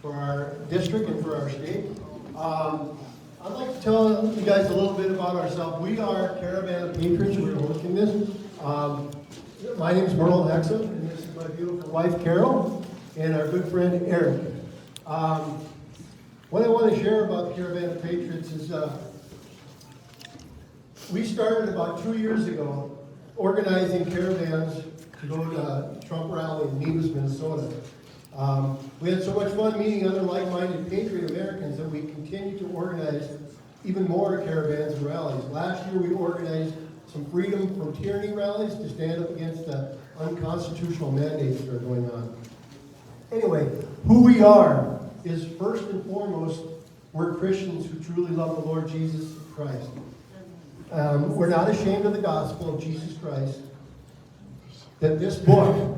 for our district and for our state. I'd like to tell you guys a little bit about ourselves. We are Caravan of Patriots. We're hosting this. My name is Merle Hexum, and this is my beautiful wife, Carol, and our good friend, Eric. What I want to share about the Caravan of Patriots is we started about 2 years ago organizing caravans to go to Trump rally in Nevis, Minnesota. We had so much fun meeting other like-minded patriot Americans that we continue to organize even more caravans and rallies. Last year we organized some freedom from tyranny rallies to stand up against the unconstitutional mandates that are going on. Anyway, who we are is first and foremost, we're Christians who truly love the Lord Jesus Christ. We're not ashamed of the gospel of Jesus Christ. That this book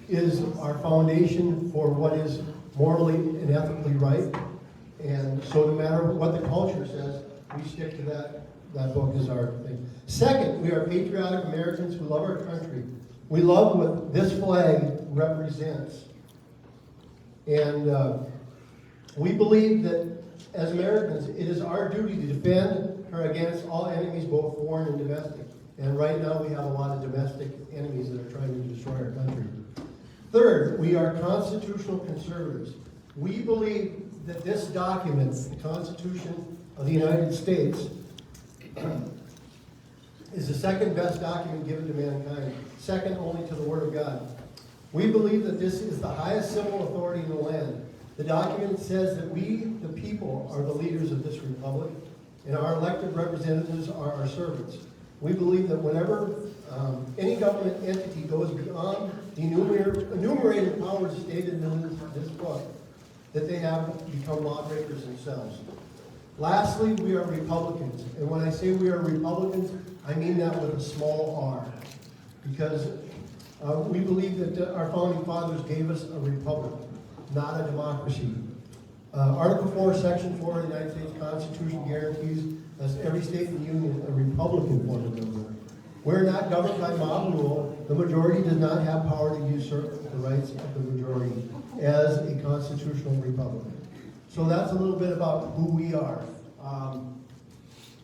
is our foundation for what is morally and ethically right. And so no matter what the culture says, we stick to that. That book is our thing. Second, we are patriotic Americans who love our country. We love what this flag represents. And we believe that as Americans, it is our duty to defend her against all enemies, both foreign and domestic. And right now we have a lot of domestic enemies that are trying to destroy our country. Third, we are constitutional conservatives. We believe that this document, the Constitution of the United States, is the second best document given to mankind, second only to the Word of God. We believe that this is the highest civil authority in the land. The document says that we, the people, are the leaders of this republic, and our elected representatives are our servants. We believe that whenever any government entity goes beyond the enumerated powers stated in this book, that they have become lawbreakers themselves. Lastly, we are Republicans. And when I say we are Republicans, I mean that with a small r. Because we believe that our founding fathers gave us a republic, not a democracy. Article 4, Section 4 of the United States Constitution guarantees us every state in the Union a Republican form of government. We're not governed by mob rule. The majority does not have power to usurp the rights of the majority as a constitutional republic. So that's a little bit about who we are.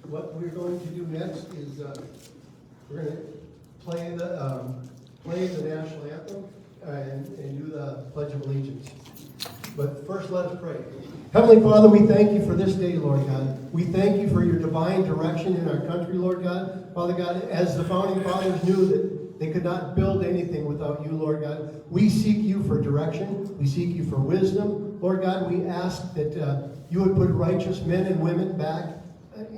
What we're going to do next is we're going to play the national anthem and do the Pledge of Allegiance. But first, let us pray. Heavenly Father, we thank you for this day, Lord God. We thank you for your divine direction in our country, Lord God. Father God, as the founding fathers knew that they could not build anything without you, Lord God, we seek you for direction. We seek you for wisdom. Lord God, we ask that you would put righteous men and women back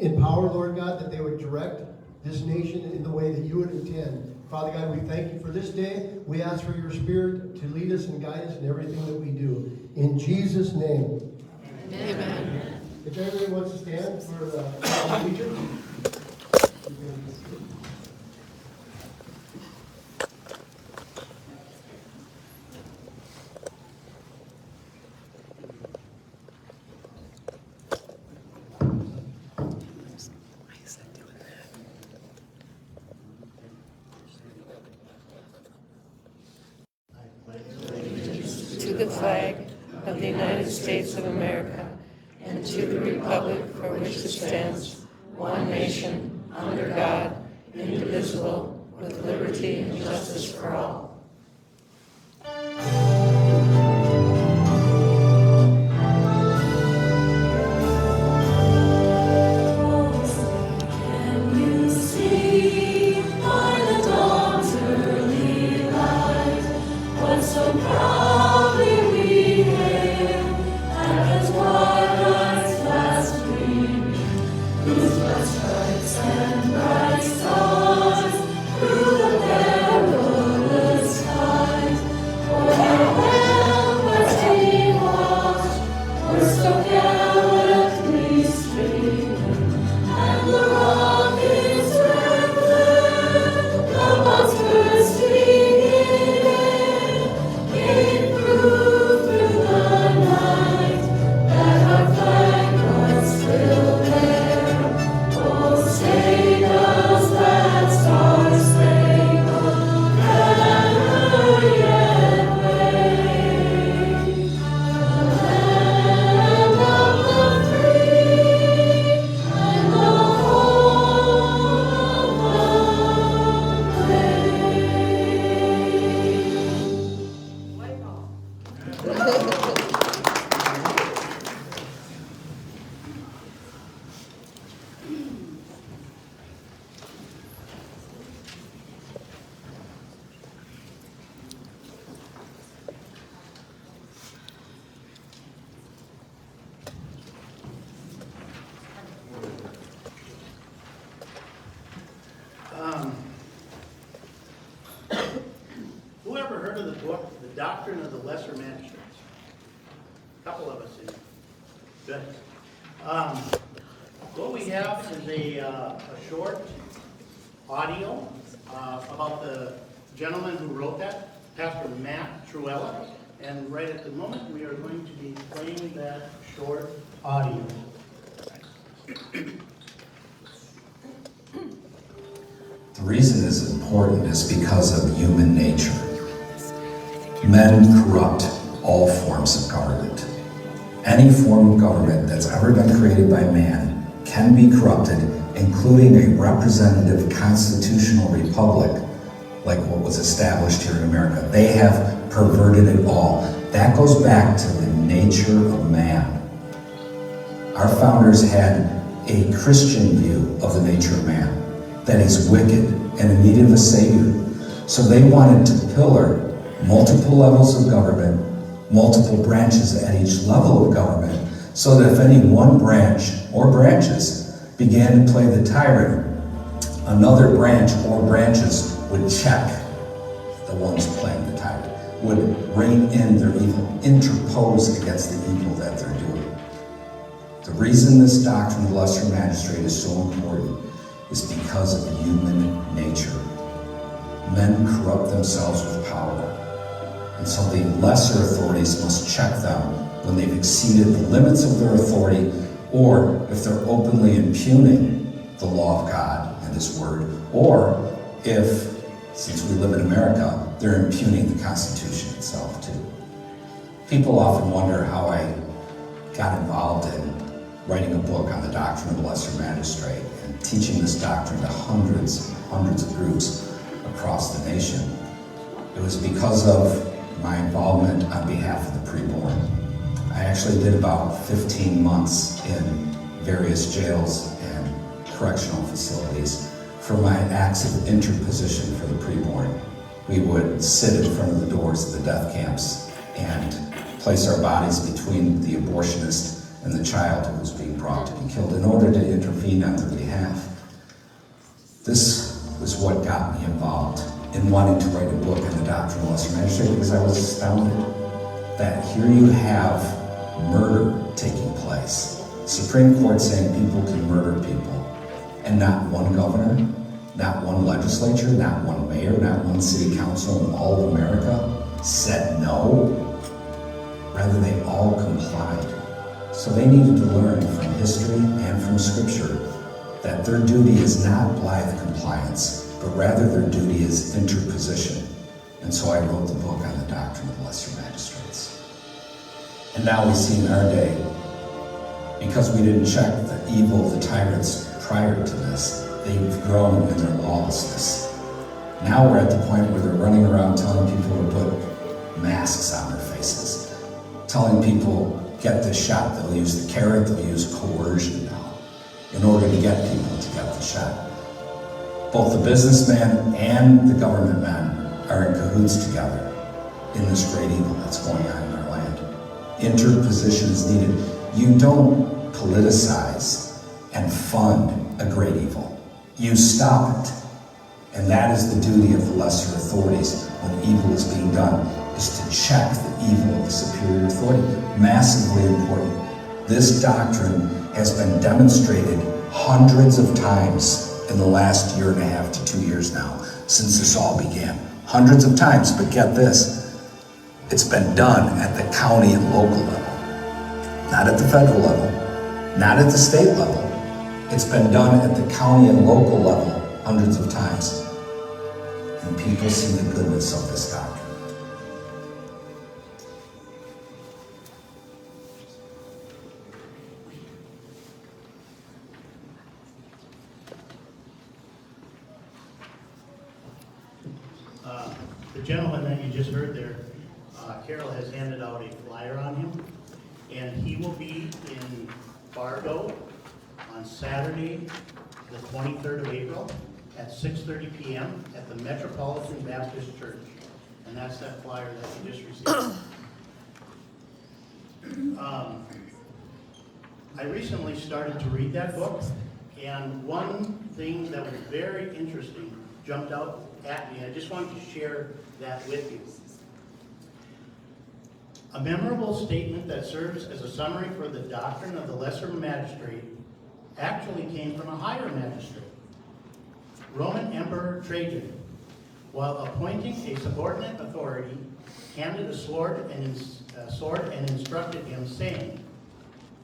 in power, Lord God, that they would direct this nation in the way that you would intend. Father God, we thank you for this day. We ask for your Spirit to lead us and guide us in everything that we do. In Jesus' name. Amen. If everybody wants to stand for the allegiance. To the flag of the United States of America and to the republic for which it stands, one nation, under God, indivisible, with liberty and justice for all. And bright stars through the perilous doctrine of the lesser magistrates. A couple of us in here. Good. What we have is a short audio about the gentleman who wrote that, Pastor Matt Truella. And right at the moment, we are going to be playing that short audio. The reason it's important is because of human nature. Men corrupt all forms of government. Any form of government that's ever been created by man can be corrupted, including a representative constitutional republic like what was established here in America. They have perverted it all. That goes back to the nature of man. Our founders had a Christian view of the nature of man, that he's wicked and in need of a savior. So they wanted to pillar multiple levels of government, multiple branches at each level of government, so that if any one branch or branches began to play the tyrant, another branch or branches would check the ones playing the tyrant, would rein in their evil, interpose against the evil that they're doing. The reason this doctrine of the lesser magistrate is so important is because of human nature. Men corrupt themselves with power, and so the lesser authorities must check them when they've exceeded the limits of their authority, or if they're openly impugning the law of God and His Word, or if, since we live in America, they're impugning the Constitution itself too. People often wonder how I got involved in writing a book on the doctrine of the lesser magistrate and teaching this doctrine to hundreds of groups across the nation. It was because of my involvement on behalf of the preborn. I actually did about 15 months in various jails and correctional facilities for my acts of interposition for the preborn. We would sit in front of the doors of the death camps and place our bodies between the abortionist and the child who was being brought to be killed in order to intervene on their behalf. This was what got me involved in wanting to write a book on the doctrine of the lesser magistrate, because I was astounded that here you have murder taking place. Supreme Court saying people can murder people, and not one governor, not one legislature, not one mayor, not one city council in all of America said no. Rather, they all complied. So they needed to learn from history and from Scripture that their duty is not blithe compliance, but rather their duty is interposition. And so I wrote the book on the doctrine of the lesser magistrates. And now we see in our day, because we didn't check the evil of the tyrants prior to this, they've grown in their lawlessness. Now we're at the point where they're running around telling people to put masks on their faces, telling people, get this shot. They'll use the carrot, they'll use coercion now in order to get people to get the shot. Both the businessmen and the government men are in cahoots together in this great evil that's going on in our land. Interposition is needed. You don't politicize and fund a great evil. You stop it. And that is the duty of the lesser authorities when evil is being done, is to check the evil of the superior authority. Massively important. This doctrine has been demonstrated hundreds of times in the last 1.5 to 2 years now, since this all began. Hundreds of times, but get this, it's been done at the county and local level, not at the federal level, not at the state level. It's been done at the county and local level hundreds of times. And people see the goodness of this doctrine. The gentleman that you just heard there, Carol has handed out a flyer on him, and he will be in Fargo on Saturday, the 23rd of April at 6:30 p.m. at the Metropolitan Baptist Church. And that's that flyer that you just received. I recently started to read that book, and one thing that was very interesting jumped out at me. I just wanted to share that with you. A memorable statement that serves as a summary for the doctrine of the lesser magistrate actually came from a higher magistrate. Roman Emperor Trajan, while appointing a subordinate authority, handed a sword and instructed him, saying,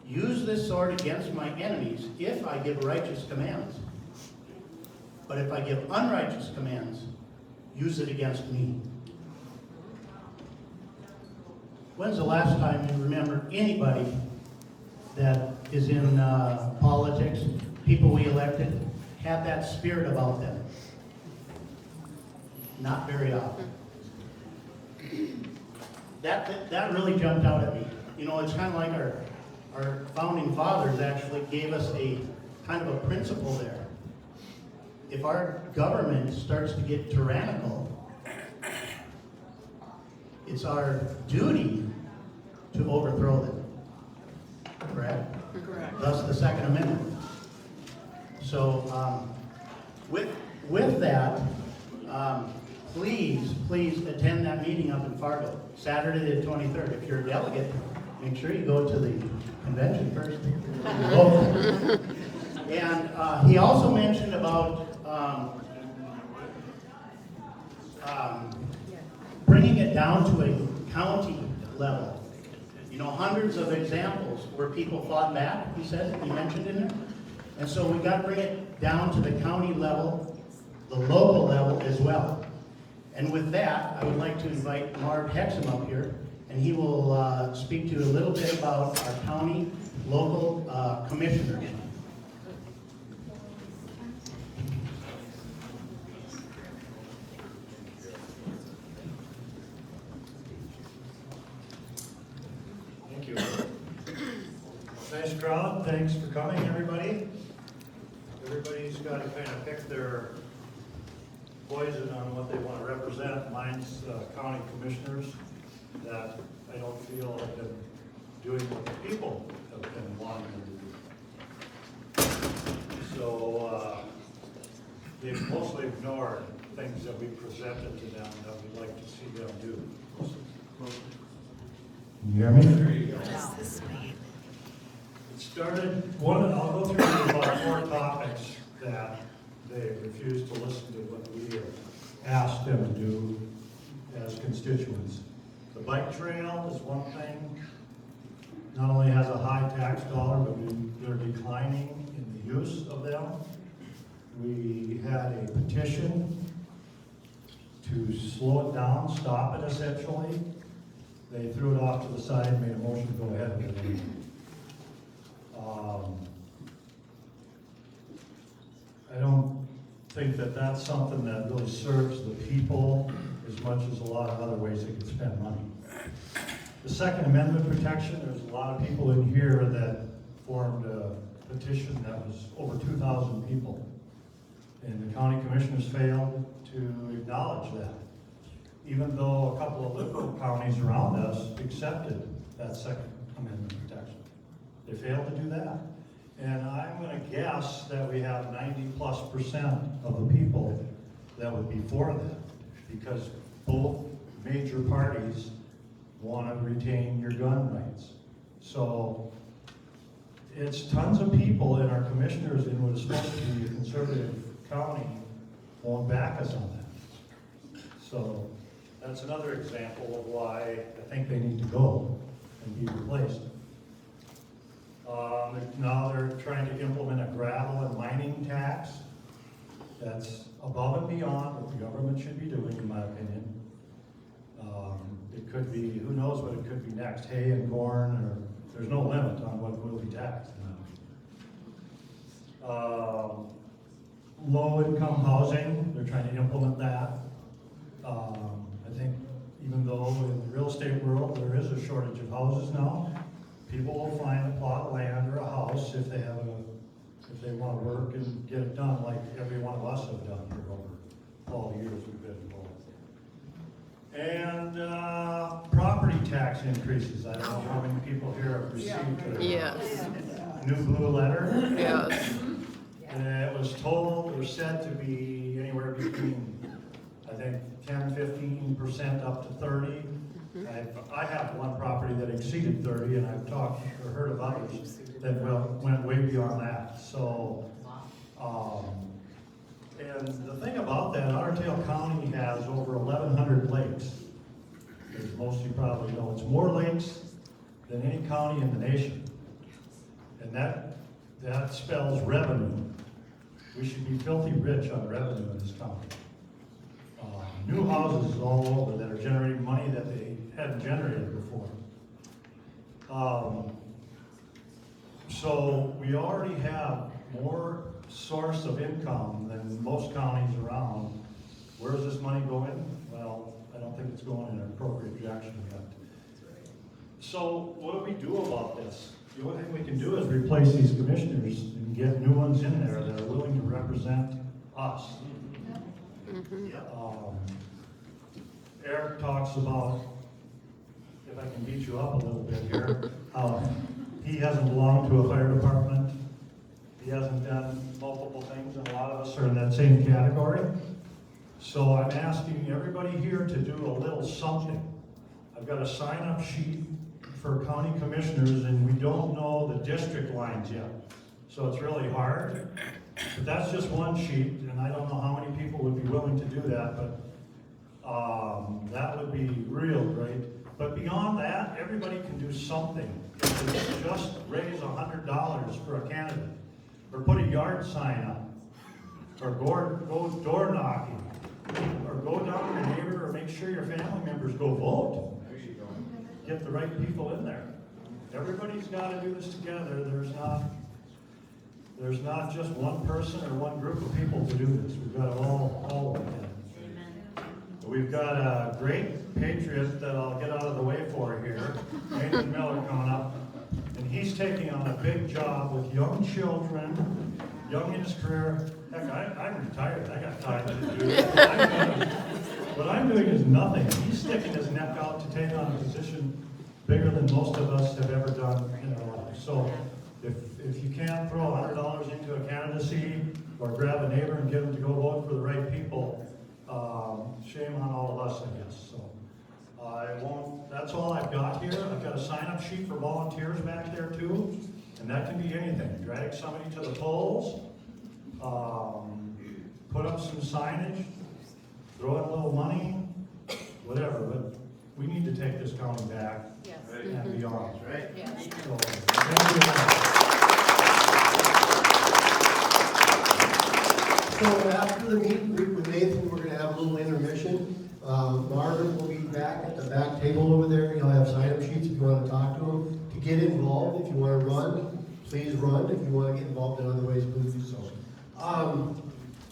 "Use this sword against my enemies if I give righteous commands. But if I give unrighteous commands, use it against me." When's the last time you remember anybody that is in politics, people we elected, had that spirit about them? Not very often. That really jumped out at me. You know, it's kind of like our founding fathers actually gave us a kind of a principle there. If our government starts to get tyrannical, it's our duty to overthrow them. Correct? Correct. Thus the Second Amendment. So with that, please attend that meeting up in Fargo, Saturday the 23rd. If you're a delegate, make sure you go to the convention first. And he also mentioned about bringing it down to a county level. You know, hundreds of examples where people fought back, he mentioned in there. And so we got to bring it down to the county level, the local level as well. And with that, I would like to invite Mark Hexum up here, and he will speak to you a little bit about our county local commissioners. Thank you. Nice crowd. Thanks for coming, everybody. Everybody's got to kind of pick their poison on what they want to represent. Mine's county commissioners that I don't feel have been doing what the people have been wanting them to do. So they've mostly ignored things that we presented to them that we'd like to see them do. Can you hear me? There you go. It started, I'll go through about 4 topics that they refused to listen to what we asked them to do as constituents. The bike trail is one thing. Not only has a high tax dollar, but they're declining in the use of them. We had a petition to slow it down, stop it essentially. They threw it off to the side and made a motion to go ahead with it. I don't think that that's something that really serves the people as much as a lot of other ways they can spend money. The Second Amendment protection, there's a lot of people in here that formed a petition that was over 2,000 people. And the county commissioners failed to acknowledge that. Even though a couple of liberal counties around us accepted that Second Amendment protection. They failed to do that. And I'm going to guess that we have 90+% of the people that would be for that, because both major parties want to retain your gun rights. So it's tons of people in our commissioners in what is supposed to be a conservative county won't back us on that. So that's another example of why I think they need to go and be replaced. Now they're trying to implement a gravel and mining tax. That's above and beyond what the government should be doing, in my opinion. It could be, who knows what it could be next, hay and corn, or there's no limit on what will be taxed. Low-income housing, they're trying to implement that. I think even though in the real estate world there is a shortage of houses now, people will find a plot of land or a house if they have if they want to work and get it done, like every one of us have done for over all the years we've been involved. And property tax increases. I don't know how many people here have received their Yes. new blue letter. Yes. And it was told or said to be anywhere between, I think, 10, 15% up to 30. I have one property that exceeded 30, and I've talked or heard of others that went way beyond that. So, and the thing about that, Otter Tail County has over 1,100 lakes. As most of you probably know, it's more lakes than any county in the nation. And that spells revenue. We should be filthy rich on revenue in this county. New houses all over that are generating money that they hadn't generated before. So we already have more source of income than most counties around. Where is this money going? Well, I don't think it's going in an appropriate direction yet. So what do we do about this? The only thing we can do is replace these commissioners and get new ones in there that are willing to represent us. Eric talks about, if I can beat you up a little bit here, how he hasn't belonged to a fire department. He hasn't done multiple things, and a lot of us are in that same category. So I'm asking everybody here to do a little something. I've got a sign-up sheet for county commissioners, and we don't know the district lines yet. So it's really hard. But that's just one sheet, and I don't know how many people would be willing to do that, but that would be real great. But beyond that, everybody can do something. Just raise $100 for a candidate, or put a yard sign up, or go door knocking, or go down to your neighbor, or make sure your family members go vote. Get the right people in there. Everybody's got to do this together. There's not just one person or one group of people to do this. We've got to all work in. We've got a great patriot that I'll get out of the way for here, Nathan Miller, coming up, and he's taking on a big job with young children, young in his career. Heck, I'm retired. I got time to do it. What I'm doing is nothing. He's sticking his neck out to take on a position bigger than most of us have ever done in our lives. So if you can't throw $100 into a candidacy or grab a neighbor and get them to go vote for the right people, shame on all of us, I guess. So that's all I've got here. I've got a sign-up sheet for volunteers back there too, and that can be anything. Drag somebody to the polls, put up some signage, throw in a little money, whatever, but we need to take this county back and beyond. Right. So, thank you. So after the meet and greet with Nathan, we're gonna have a little intermission. Marvin will be back at the back table over there. He'll have sign-up sheets if you want to talk to him. To get involved, if you want to run, please run. If you want to get involved in other ways, please do so.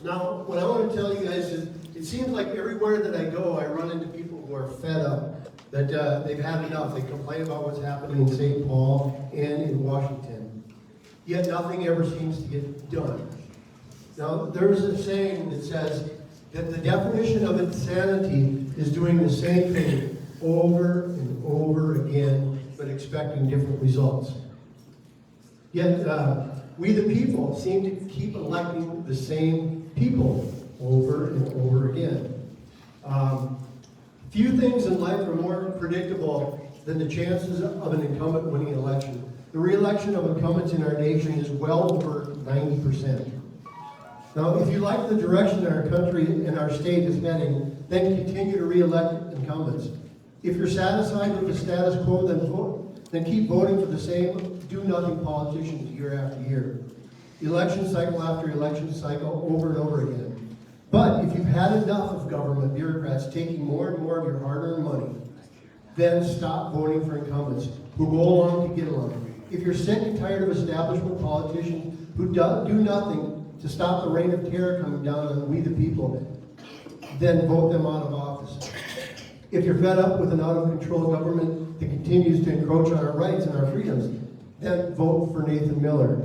Now, what I want to tell you guys is, it seems like everywhere that I go, I run into people who are fed up, that they've had enough. They complain about what's happening in St. Paul and in Washington. Yet nothing ever seems to get done. Now, there's a saying that says that the definition of insanity is doing the same thing over and over again, but expecting different results. Yet, we the people seem to keep electing the same people over and over again. Few things in life are more predictable than the chances of an incumbent winning an election. The re-election of incumbents in our nation is well over 90%. Now, if you like the direction our country and our state is heading, then continue to re-elect incumbents. If you're satisfied with the status quo, then keep voting for the same do-nothing politicians year after year. Election cycle after election cycle, over and over again. But if you've had enough of government bureaucrats taking more and more of your hard-earned money, then stop voting for incumbents who go along to get along. If you're sick and tired of establishment politicians who do nothing to stop the reign of terror coming down on we the people, then vote them out of office. If you're fed up with an out-of-control government that continues to encroach on our rights and our freedoms, then vote for Nathan Miller.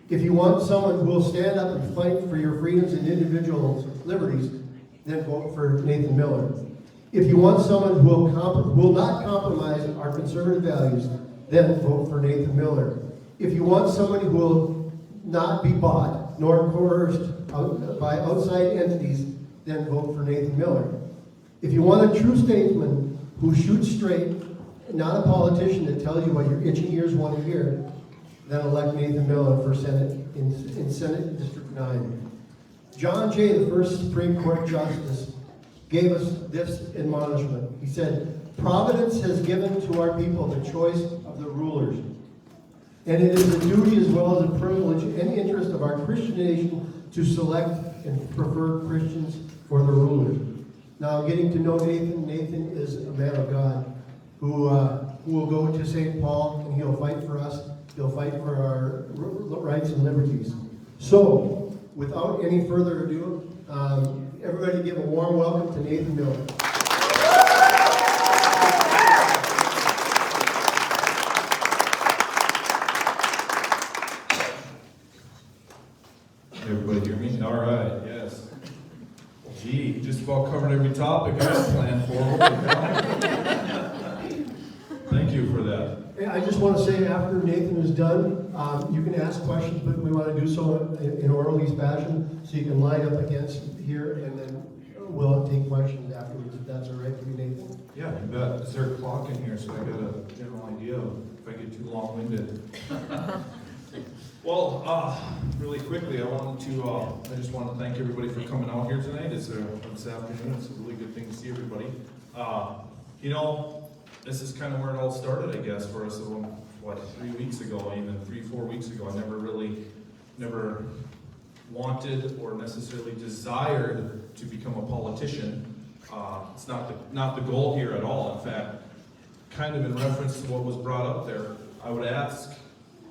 If you want someone who will stand up and fight for your freedoms and individual liberties, then vote for Nathan Miller. If you want someone who will not compromise our conservative values, then vote for Nathan Miller. If you want somebody who will not be bought nor coerced by outside entities, then vote for Nathan Miller. If you want a true statesman who shoots straight, not a politician that tells you what your itching ears want to hear, then elect Nathan Miller for Senate in Senate District 9. John Jay, the first Supreme Court Justice, gave us this admonishment. He said, "Providence has given to our people the choice of the rulers. And it is a duty as well as a privilege and interest of our Christian nation to select and prefer Christians for the rulers." Now, getting to know Nathan, Nathan is a man of God who will go to St. Paul and he'll fight for us. He'll fight for our rights and liberties. So, without any further ado, everybody give a warm welcome to Nathan Miller. Everybody hear me? All right, yes. Gee, just about covered every topic I had planned for. Thank you for that. I just want to say, after Nathan is done, you can ask questions, but we want to do so in orderly fashion, so you can line up against here, and then we'll take questions afterwards, if that's all right for you, Nathan. Yeah, you bet. Is there a clock in here so I got a general idea of if I get too long-winded? Well, really quickly, I just want to thank everybody for coming out here tonight. It's this afternoon. It's a really good thing to see everybody. You know, this is kind of where it all started, I guess, for us. 3 weeks ago, even 3-4 weeks ago, I never wanted or necessarily desired to become a politician. It's not the goal here at all. In fact, kind of in reference to what was brought up there, I would ask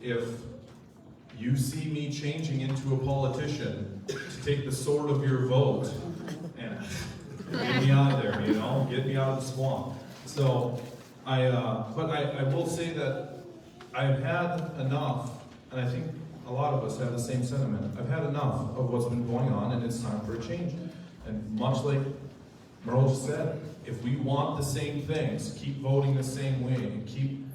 if you see me changing into a politician to take the sword of your vote and get me out of there, get me out of the swamp. So, but I will say that I've had enough, and I think a lot of us have the same sentiment. I've had enough of what's been going on, and it's time for a change. And much like Merle just said, if we want the same things, keep voting the same way, and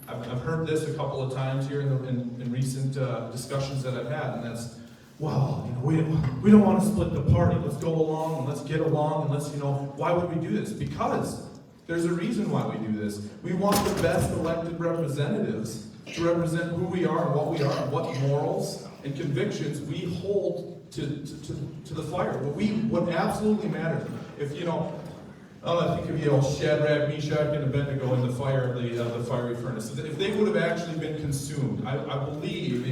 I've heard this a couple of times here in recent discussions that I've had, and that's, well, we don't want to split the party. Let's go along and let's get along and let's, why would we do this? Because there's a reason why we do this. We want the best elected representatives to represent who we are and what we are and what morals and convictions we hold to the fire. What absolutely matters. If I think of Shadrach, Meshach, and Abednego in the fire of the fiery furnace. If they would have actually been consumed, I believe,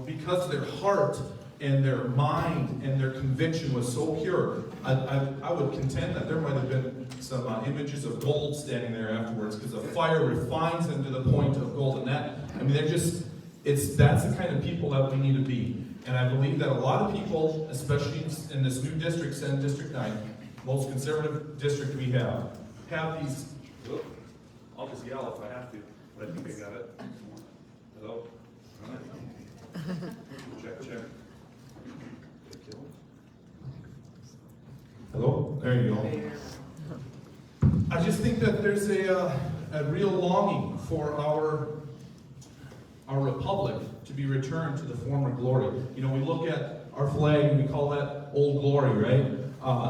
because their heart and their mind and their conviction was so pure, I would contend that there might have been some images of gold standing there afterwards, because the fire refines them to the point of gold. And that's the kind of people that we need to be. And I believe that a lot of people, especially in this new district, Senate District 9, most conservative district we have these, I'll just yell if I have to, but I think I got it. Hello? All right. Check. Hello? There you go. I just think that there's a real longing for our republic to be returned to the former glory. We look at our flag and we call that Old Glory, right?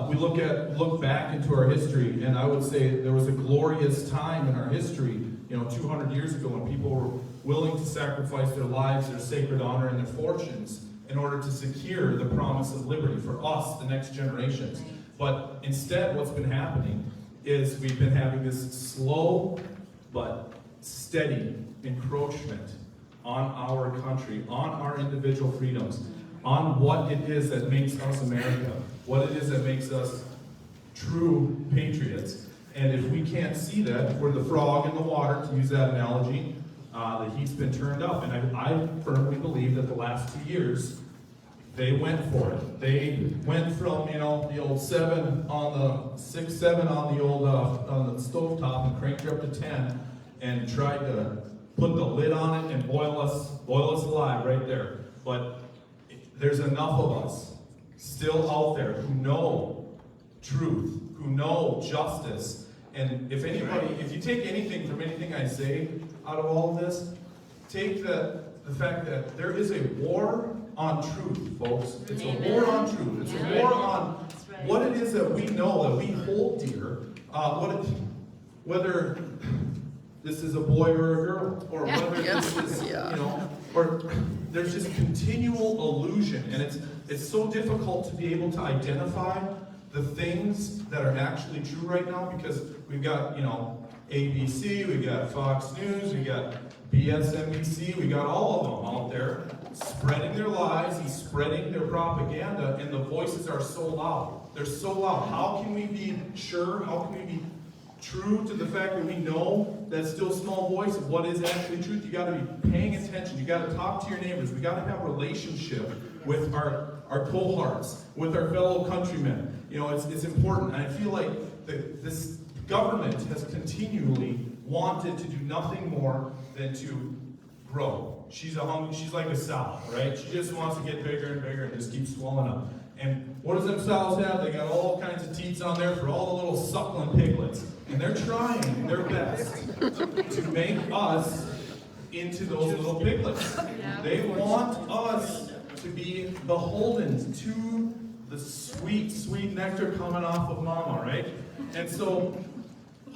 We look back into our history, and I would say there was a glorious time in our history, 200 years ago, when people were willing to sacrifice their lives, their sacred honor, and their fortunes in order to secure the promise of liberty for us, the next generations. But instead, what's been happening is we've been having this slow but steady encroachment on our country, on our individual freedoms, on what it is that makes us America, what it is that makes us true patriots. And if we can't see that, if we're the frog in the water, to use that analogy, the heat's been turned up. And I firmly believe that the last 2 years, they went for it. They went from, the old 7 on the 6, 7 on the old on the stovetop and cranked it up to 10 and tried to put the lid on it and boil us alive right there. But there's enough of us still out there who know truth, who know justice. And if you take anything from anything I say out of all of this, take the fact that there is a war on truth, folks. It's a war on truth. It's a war on what it is that we know, that we hold dear, whether this is a boy or a girl, or whether this is, you know, or there's just continual illusion, and it's so difficult to be able to identify the things that are actually true right now, because we've got, you know, ABC, we got Fox News, we got BSNBC, we got all of them out there spreading their lies and spreading their propaganda, and the voices are so loud. They're so loud. How can we be sure? How can we be true to the fact that we know that still small voice of what is actually truth? You got to be paying attention. You got to talk to your neighbors. We got to have a relationship with our cohorts, with our fellow countrymen. You know, it's important. And I feel like this government has continually wanted to do nothing more than to grow. She's like a sow, right? She just wants to get bigger and bigger and just keep swelling up. And what does them sows have? They got all kinds of teats on there for all the little suckling piglets. And they're trying their best to make us into those little piglets. They want us to be beholden to the sweet, sweet nectar coming off of mama, right? And so,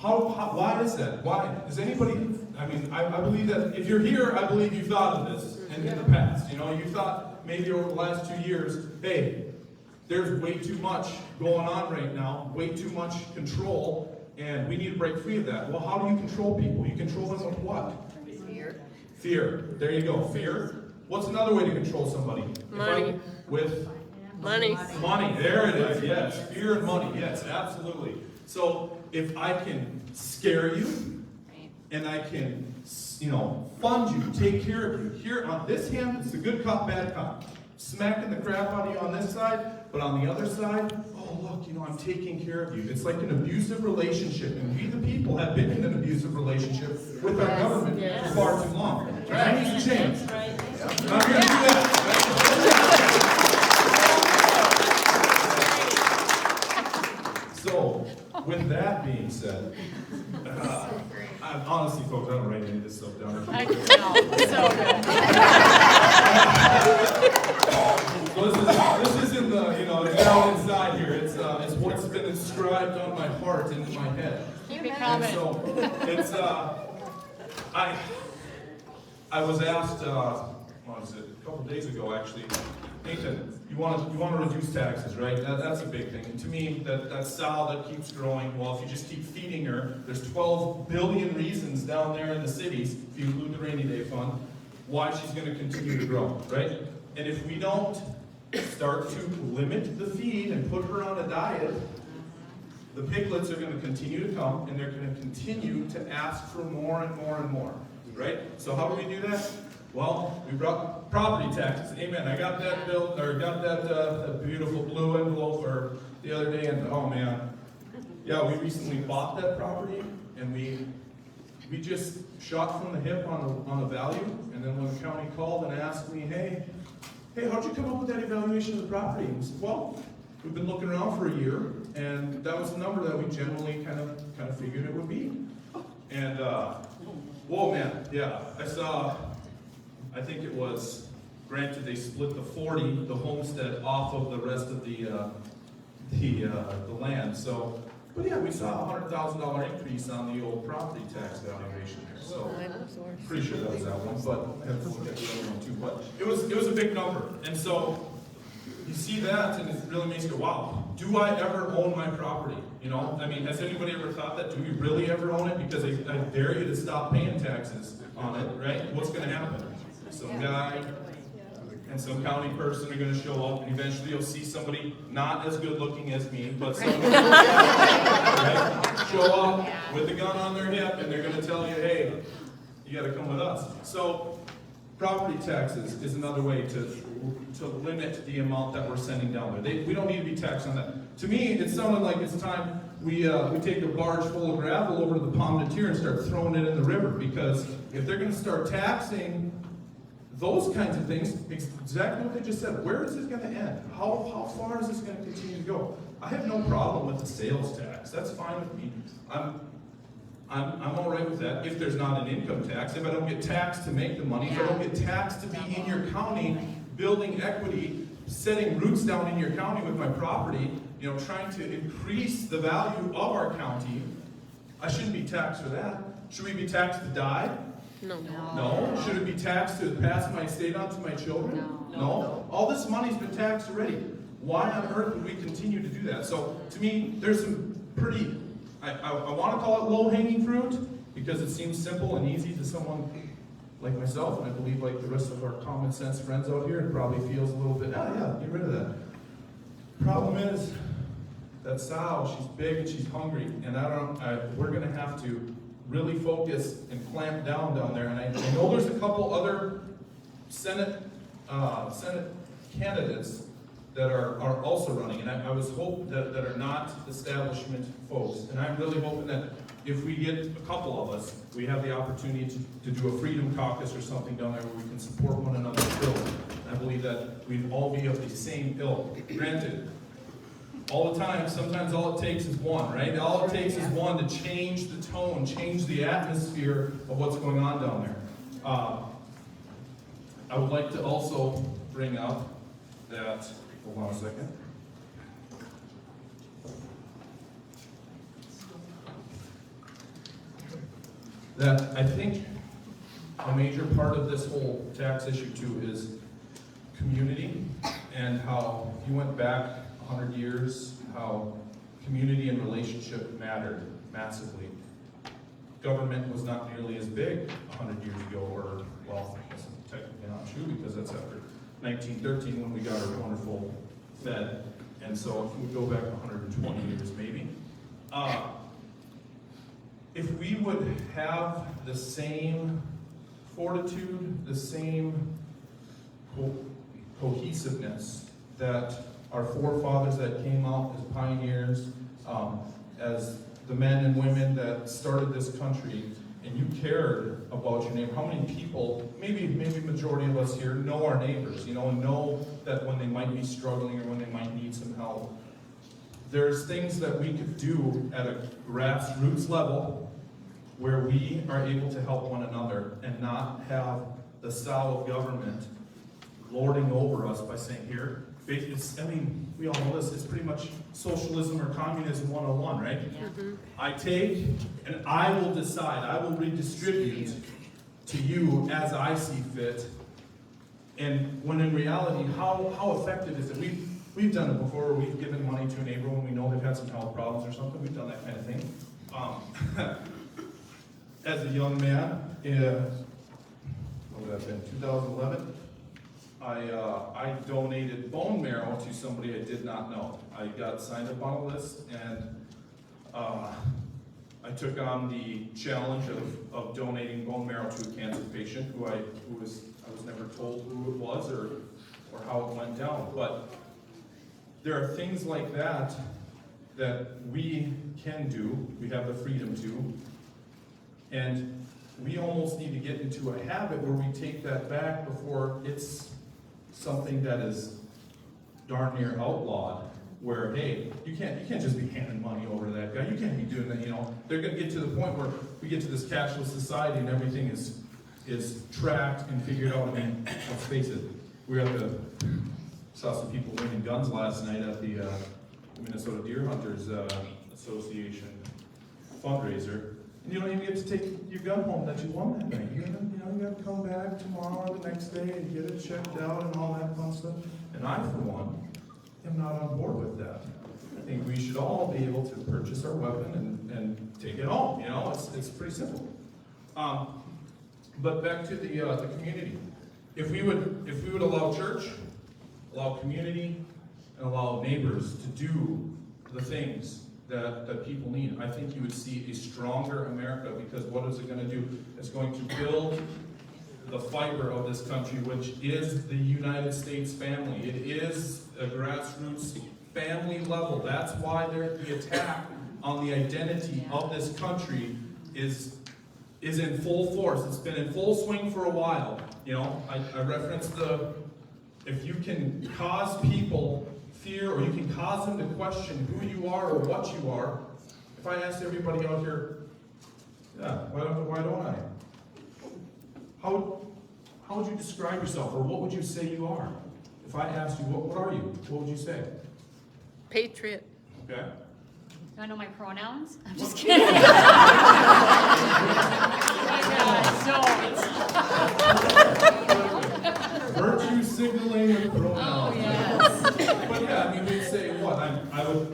why is that? Why? Does anybody, I mean, I believe that if you're here, I believe you've thought of this in the past. You know, you thought maybe over the last 2 years, hey, there's way too much going on right now, way too much control, and we need to break free of that. Well, how do you control people? You control them with what? Fear. Fear. There you go. Fear. What's another way to control somebody? Money. With Money. money. There it is. Yes. Fear and money. Yes, absolutely. So if I can scare you, and I can, you know, fund you, take care of you. Here on this hand, it's the good cop, bad cop. Smacking the crap out of you on this side, but on the other side, oh look, you know, I'm taking care of you. It's like an abusive relationship, and we the people have been in an abusive relationship with our government for far too long. That needs to change. Not here to do that. So, with that being said, honestly, folks, I don't write any of this stuff down. I know. So good. This isn't the, you know, it's down inside here. It's what's been inscribed on my heart and in my head. Keep it And coming. so, it's, I was asked, what was it, a couple days ago actually, Nathan, you want to reduce taxes, right? That's a big thing. And to me, that sow that keeps growing, well, if you just keep feeding her, there's 12 billion reasons down there in the cities, if you include the rainy day fund, why she's going to continue to grow, right? And if we don't start to limit the feed and put her on a diet, the piglets are going to continue to come, and they're going to continue to ask for more and more and more, right? So how do we do that? Well, we brought property taxes. Amen. I got that bill, or got that beautiful blue envelope the other day, and oh man, yeah, we recently bought that property, and we just shot from the hip on a value, and then when the county called and asked me, hey, how'd you come up with that evaluation of the property? And we said, well, we've been looking around for a year, and that was the number that we generally kind of figured it would be. And whoa, man, yeah, I think it was, granted they split the 40, the homestead, off of the rest of the land. So, but yeah, we saw a $100,000 increase on the old property tax valuation there. So, pretty sure that was that one, but I have to look at the other one too. But it was a big number, and so you see that, and it really makes you go, wow, do I ever own my property? You know, I mean, has anybody ever thought that? Do we really ever own it? Because I dare you to stop paying taxes on it, right? What's going to happen? Some guy and some county person are going to show up, and eventually you'll see somebody not as good looking as me, but somebody right, show up with a gun on their hip, and they're going to tell you, hey, you got to come with us. So property taxes is another way to limit the amount that we're sending down there. We don't need to be taxed on that. To me, it sounded like it's time we take a barge full of gravel over to the Pomme de Tir and start throwing it in the river, because if they're going to start taxing those kinds of things, exactly what they just said, where is this going to end? How far is this going to continue to go? I have no problem with the sales tax. That's fine with me. I'm all right with that if there's not an income tax, if I don't get taxed to make the money, if I don't get taxed to be in your county, building equity, setting roots down in your county with my property, you know, trying to increase the value of our county, I shouldn't be taxed for that. Should we be taxed to die? No. No. Should it be taxed to pass my estate on to my children? No. All this money's been taxed already. Why on earth would we continue to do that? So to me, there's some pretty, I want to call it low-hanging fruit because it seems simple and easy to someone like myself, and I believe like the rest of our common sense friends out here, it probably feels a little bit, yeah, get rid of that. Problem is, that sow, she's big and she's hungry, and we're going to have to really focus and clamp down there. And I know there's a couple other Senate candidates that are also running, and I was hoping that are not establishment folks. And I'm really hoping that if we get a couple of us, we have the opportunity to do a freedom caucus or something down there where we can support one another's bills. I believe that we'd all be of the same ilk. Granted, all the time, sometimes all it takes is one, right? All it takes is one to change the tone, change the atmosphere of what's going on down there. I would like to also bring up that, hold on a second. That I think a major part of this whole tax issue too is community, and how you went back 100 years, how community and relationship mattered massively. Government was not nearly as big 100 years ago, or, well, that's technically not true because that's after 1913 when we got our wonderful Fed, and so if we go back 120 years maybe. If we would have the same fortitude, the same cohesiveness that our forefathers that came out as pioneers, as the men and women that started this country, and you cared about your neighbor. How many people, maybe majority of us here, know our neighbors, and know that when they might be struggling or when they might need some help. There's things that we could do at a grassroots level where we are able to help one another and not have the style of government lording over us by saying, here, we all know this, it's pretty much socialism or communism 101, right? Mm-hmm. I take and I will decide, I will redistribute to you as I see fit. And when in reality, how effective is it? We've done it before, where we've given money to a neighbor when we know they've had some health problems or something. We've done that kind of thing. As a young man, what would that have been, 2011? I donated bone marrow to somebody I did not know. I got signed up on a list, and I took on the challenge of donating bone marrow to a cancer patient I was never told who it was or how it went down. But there are things like that we can do, we have the freedom to, and we almost need to get into a habit where we take that back before it's something that is darn near outlawed, where, hey, you can't just be handing money over to that guy. You can't be doing that, They're going to get to the point where we get to this cashless society and everything is tracked and figured out. I mean, let's face it, saw some people winning guns last night at the Minnesota Deer Hunters Association fundraiser. And you don't even get to take your gun home that you won that night. You got to come back tomorrow or the next day and get it checked out and all that fun stuff. And I, for one, am not on board with that. I think we should all be able to purchase our weapon and take it home. It's pretty simple. But back to the community. If we would allow church, allow community, and allow neighbors to do the things that people need, I think you would see a stronger America, because what is it going to do? It's going to build the fiber of this country, which is the United States family. It is a grassroots family level. That's why the attack on the identity of this country is in full force. It's been in full swing for a while. I referenced if you can cause people fear, or you can cause them to question who you are or what you are. If I asked everybody out here, why don't I? How would you describe yourself, or what would you say you are? If I asked you, what are you? What would you say? Patriot. Okay. want to know my pronouns? I'm just kidding. Virtue signaling with pronouns. Oh, yes. But yeah, I mean, we'd say what?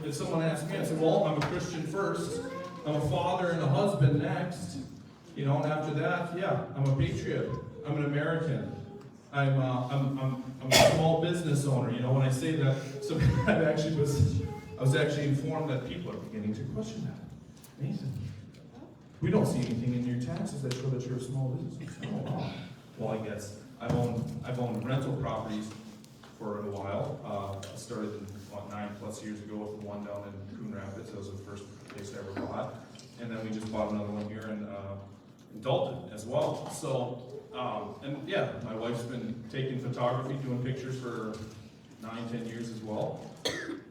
If someone asked me, I'd say, well, I'm a Christian first. I'm a father and a husband next. You know, and after that, yeah, I'm a patriot. I'm an American. I'm a small business owner. You know, when I say that, so I was actually informed that people are beginning to question that. Nathan, we don't see anything in your taxes that show that you're a small business. Oh, wow. Well, I guess I've owned rental properties for a while. I started 9+ years ago with the one down in Coon Rapids. That was the first place I ever bought, and then we just bought another one here in Dalton as well. So, and yeah, my wife's been taking photography, doing pictures for 9-10 years as well.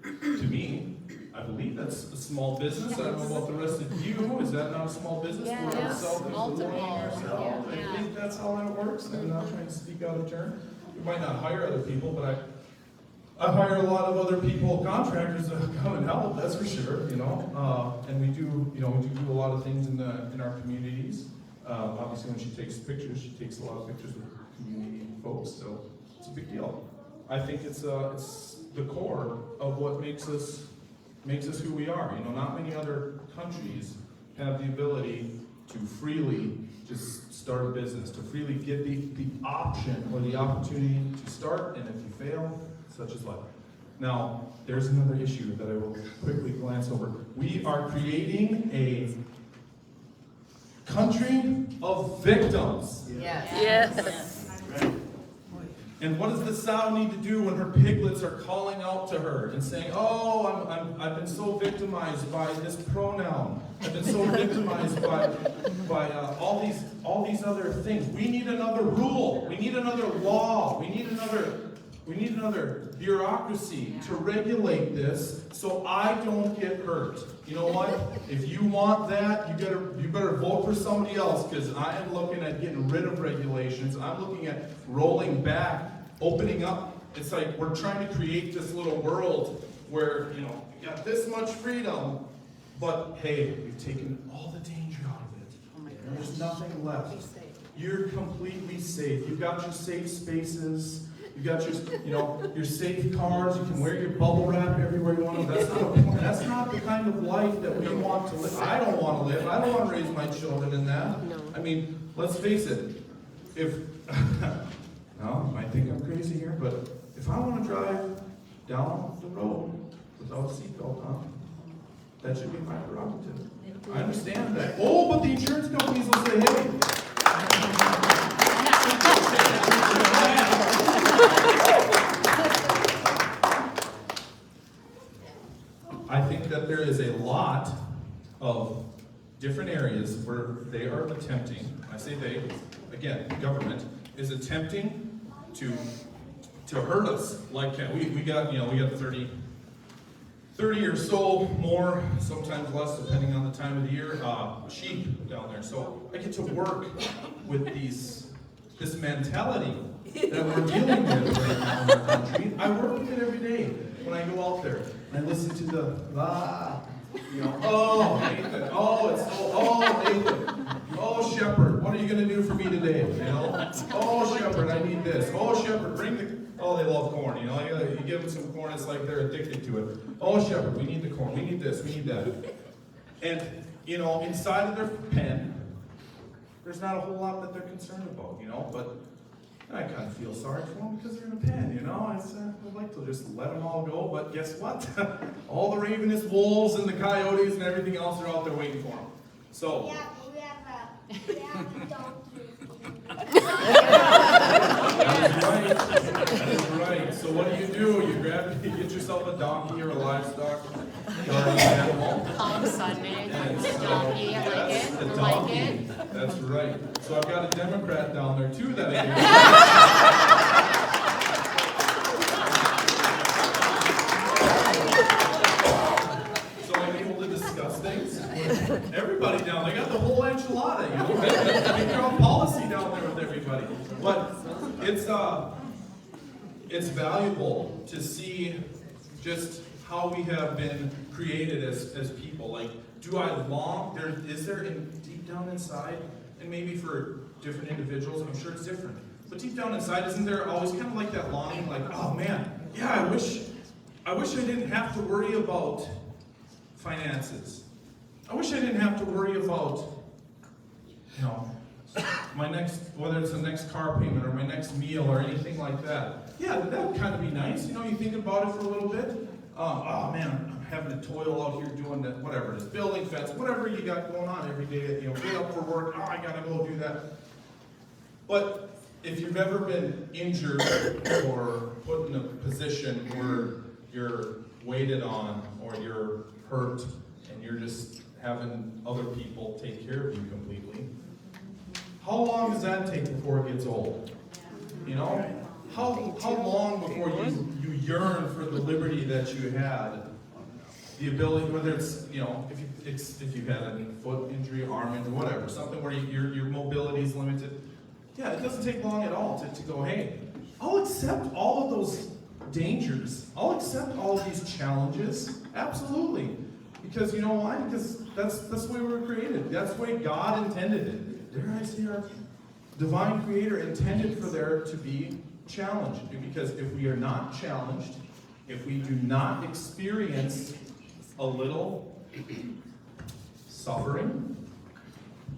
To me, I believe that's a small business. I don't know about the rest of you. Is that not a small business? Yes, We're self-employing multiple. ourselves. Yeah. I think that's how that works. I'm not trying to speak out of turn. We might not hire other people, but I hire a lot of other people, contractors, to come and help. That's for sure. You know, and we do a lot of things in our communities. Obviously, when she takes pictures, she takes a lot of pictures with community folks. So it's a big deal. I think it's the core of what makes us who we are. You know, not many other countries have the ability to freely just start a business, to freely give the option or the opportunity to start, and if you fail, such is life. Now, there's another issue that I will quickly glance over. We are creating a country of victims. Yes. And what does the sow need to do when her piglets are calling out to her and saying, "Oh, I've been so victimized by this pronoun. I've been so victimized by all these other things. We need another rule. We need another law. We need another bureaucracy to regulate this so I don't get hurt." You know what? If you want that, you better vote for somebody else, because I am looking at getting rid of regulations. I'm looking at rolling back, opening up. It's like we're trying to create this little world where, you know, you got this much freedom, but hey, we've taken all the danger out of it. And there's nothing left. You're completely safe. You've got your safe spaces. You've got your safe cars. You can wear your bubble wrap everywhere you want to. That's not the kind of life that we want to live. I don't want to live. I don't want to raise my children in that. No. I mean, let's face it. If now you might think I'm crazy here, but if I want to drive down the road without a seatbelt on, that should be my prerogative. I understand that. Oh, but the insurance companies will say, "Hey." I think that there is a lot of different areas where they are attempting, I say they, again, government, is attempting to hurt us. Like we got 30 or so more, sometimes less, depending on the time of the year, sheep down there. So I get to work with this mentality that we're dealing with right now in our country. I work with it every day when I go out there. I listen to the oh Nathan, oh Nathan, oh Shepherd, what are you going to do for me today? You know, oh Shepherd, I need this. Oh Shepherd, bring the. Oh, they love corn. You know, you give them some corn, it's like they're addicted to it. Oh Shepherd, we need the corn. We need this. We need that. And you know, inside of their pen, there's not a whole lot that they're concerned about. You know, but I kind of feel sorry for them because they're in a pen, you know. I'd like to just let them all go, but guess what? All the ravenous wolves and the coyotes and everything else are out there waiting for them. So. Yeah, we have a donkey. That's right. So what do? You get yourself a donkey or a livestock guardian animal. Palm Sunday, the donkey, I like Yes, it. a I like donkey. it. That's right. So I've got a Democrat down there too that I can. So I'm able to discuss things with everybody down there. I got the whole enchilada, you know. Make your own policy down there with everybody. But it's valuable to see just how we have been created as people. Like, do I long, is there deep down inside, and maybe for different individuals, I'm sure it's different, but deep down inside, isn't there always kind of like that longing, like, oh man, yeah, I wish I didn't have to worry about finances. I wish I didn't have to worry about, my next, whether it's the next car payment or my next meal or anything like that. Yeah, that would kind of be nice. You think about it for a little bit. Oh man, I'm having to toil out here doing that, whatever it is, building fence, whatever you got going on every day. Get up for work. Oh, I gotta go do that. But if you've ever been injured or put in a position where you're waited on or you're hurt and you're just having other people take care of you completely, how long does that take before it gets old? How long before you yearn for the liberty that you had, the ability, whether it's if you had a foot injury, arm injury, whatever, something where your mobility is limited. Yeah, it doesn't take long at all to go, hey, I'll accept all of those dangers. I'll accept all of these challenges. Absolutely. Because you know why? Because that's the way we were created. That's the way God intended it. There I see our divine creator intended for there to be challenge. Because if we are not challenged, if we do not experience a little suffering,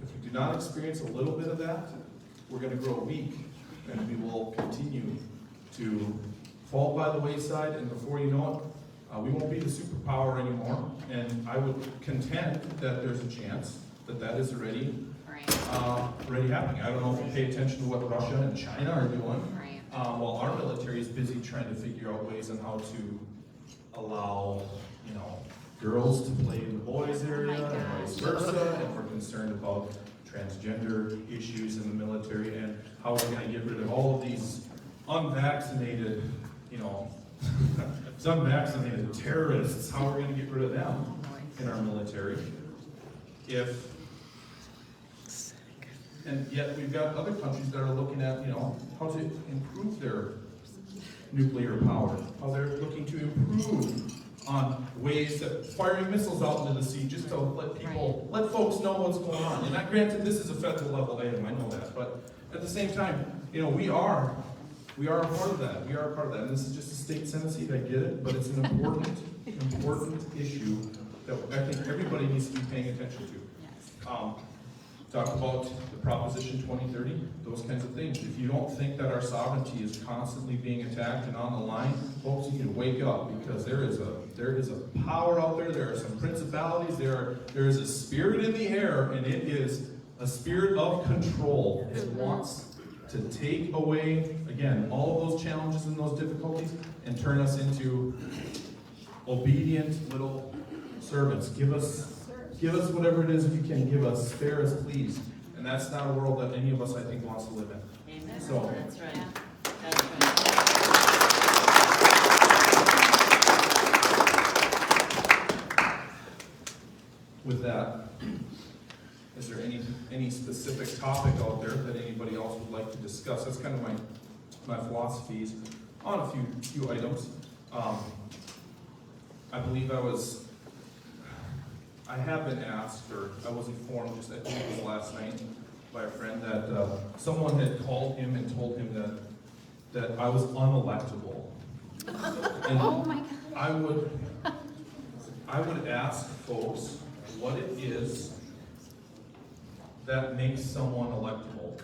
if we do not experience a little bit of that, we're going to grow weak, and we will continue to fall by the wayside, and before you know it, we won't be the superpower anymore. And I would contend that there's a chance that is already happening. I don't know if you pay attention to what Russia and China are doing, while our military is busy trying to figure out ways on how to allow, girls to play in the boys' area and vice versa, and we're concerned about transgender issues in the military and how we're going to get rid of all of these unvaccinated, unvaccinated terrorists, how we're going to get rid of them in our military. And yet we've got other countries that are looking at, how to improve their nuclear power, how they're looking to improve on ways that firing missiles out into the sea just to let folks know what's going on. And granted, this is a federal level item, I know that, but at the same time, we are a part of that. We are a part of that. And this is just a state Senate seat, I get it, but it's an important issue that I think everybody needs to be paying attention to. Talk about the Proposition 2030, those kinds of things. If you don't think that our sovereignty is constantly being attacked and on the line, folks, you need to wake up, because there is a power out there. There are some principalities. There is a spirit in the air, and it is a spirit of control. It wants to take away, again, all of those challenges and those difficulties and turn us into obedient little servants. Give us whatever it is you can give us. Spare us, please. And that's not a world that any of us, I think, wants to live in. Amen. So, That's right. That's right. with that, is there any specific topic out there that anybody else would like to discuss? That's kind of my philosophies on a few items. I believe I have been asked, or I was informed, just I think it was last night, by a friend that someone had called him and told him that I was unelectable. And Oh my God. I would ask folks what it is that makes someone electable.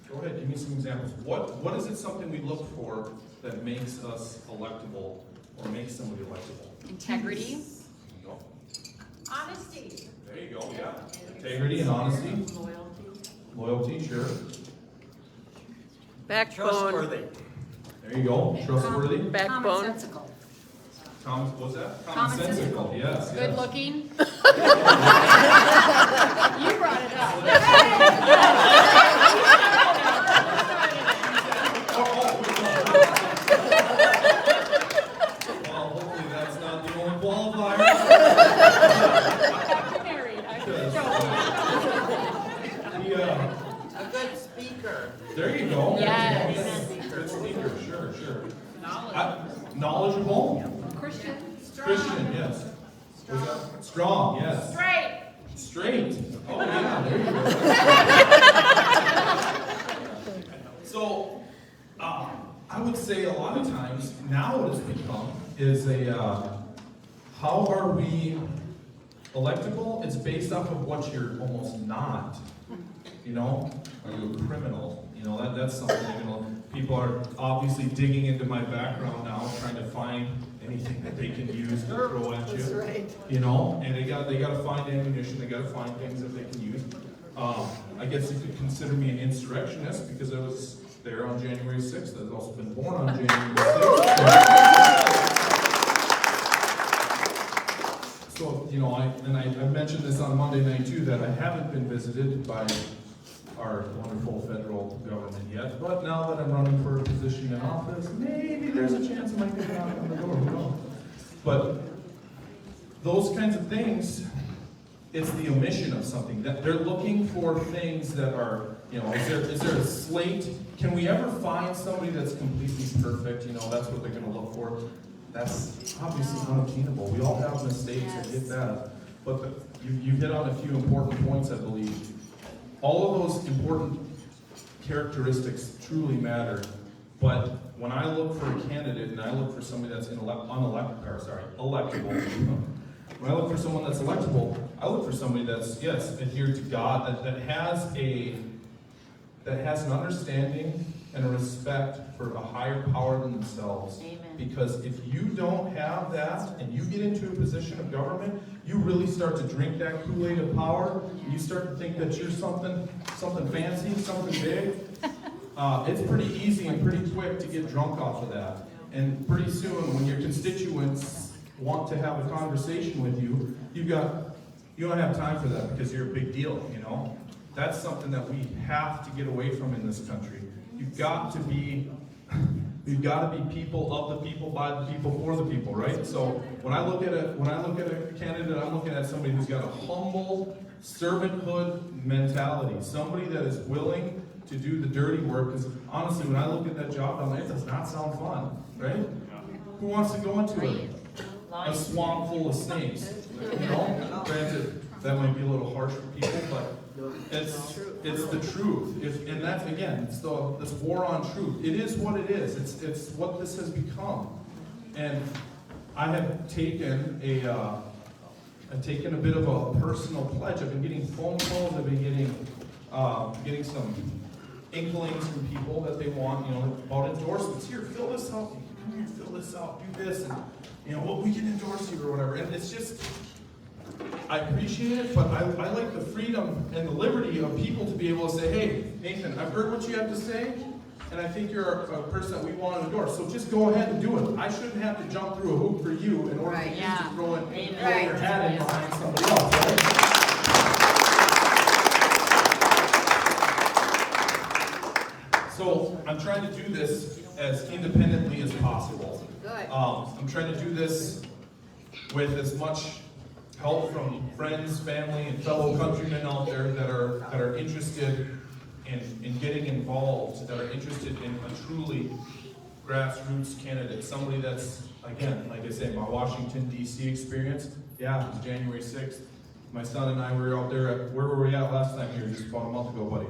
Go ahead, give me some examples. What is it something we look for that makes us electable or makes somebody electable? Integrity. There you go. Honesty. There you go, yeah. Integrity and honesty. Loyalty, sure. Backbone. There you go. Trustworthy. Backbone. Commonsensical. What's that? Commonsensical. Yes. Good yes. looking. You brought it up. Well, hopefully that's not the only qualifier. Got married. I was joking. Yeah. A good speaker. There you go. Yes. Good speaker, sure. Knowledgeable. Christian. Christian, yes. What's that? Strong, yes. Straight. Straight. Oh, yeah, there you go. So, I would say a lot of times, now what it's become is how are we electable? It's based off of what you're almost not. You know? Are you a criminal? You know, that's something, you know, people are obviously digging into my background now, trying to find anything that they can use to throw at you. That's right. You know, and they got to find ammunition, they got to find things that they can use. I guess you could consider me an insurrectionist because I was there on January 6th. I've also been born on January 6th. So, you know, I mentioned this on Monday night too, that I haven't been visited by our wonderful federal government yet, but now that I'm running for a position in office, maybe there's a chance I might get a knock on the door, who knows? But those kinds of things, it's the omission of something. That they're looking for things that are, you know, is there a slate? Can we ever find somebody that's completely perfect? You know, that's what they're gonna look for. That's obviously unattainable. We all have mistakes, I get that. But you hit on a few important points, I believe. All of those important characteristics truly matter, but when I look for a candidate and I look for somebody that's electable, when I look for someone that's electable, I look for somebody that's, yes, adhered to God, that has an understanding and a respect for a higher power than themselves. Amen. Because if you don't have that and you get into a position of government, you really start to drink that Kool-Aid of power, and you start to think that you're something fancy, something big. It's pretty easy and pretty quick to get drunk off of that. And pretty soon, when your constituents want to have a conversation with you, you don't have time for that because you're a big deal, you know? That's something that we have to get away from in this country. We've got to be people of the people, by the people, for the people, right? So when I look at a candidate, I'm looking at somebody who's got a humble servanthood mentality, somebody that is willing to do the dirty work. Because honestly, when I look at that job, I'm like, it does not sound fun, right? Who wants to go into a swamp full of snakes? You know, granted, that might be a little harsh for people, but it's the truth. And that's, again, it's this war on truth. It is what it is. It's what this has become. And I have taken a bit of a personal pledge. I've been getting phone calls. I've been getting some inklings from people that they want, you know, about endorsements. Here, fill this out. Come here, fill this out. Do this, and you know, well, we can endorse you or whatever. And it's just, I appreciate it, but I like the freedom and the liberty of people to be able to say, hey, Nathan, I've heard what you have to say, and I think you're a person that we want to endorse. So just go ahead and do it. I shouldn't have to jump through a hoop for you in order for you to throw your hat in behind somebody else, right? So I'm trying to do this as independently as possible. Good. I'm trying to do this with as much help from friends, family, and fellow countrymen out there that are interested in getting involved, that are interested in a truly grassroots candidate, somebody that's, again, like I say, my Washington, D.C. experience. Yeah, it was January 6th. My son and I were out there where were we at last time here? Just about a month ago, buddy.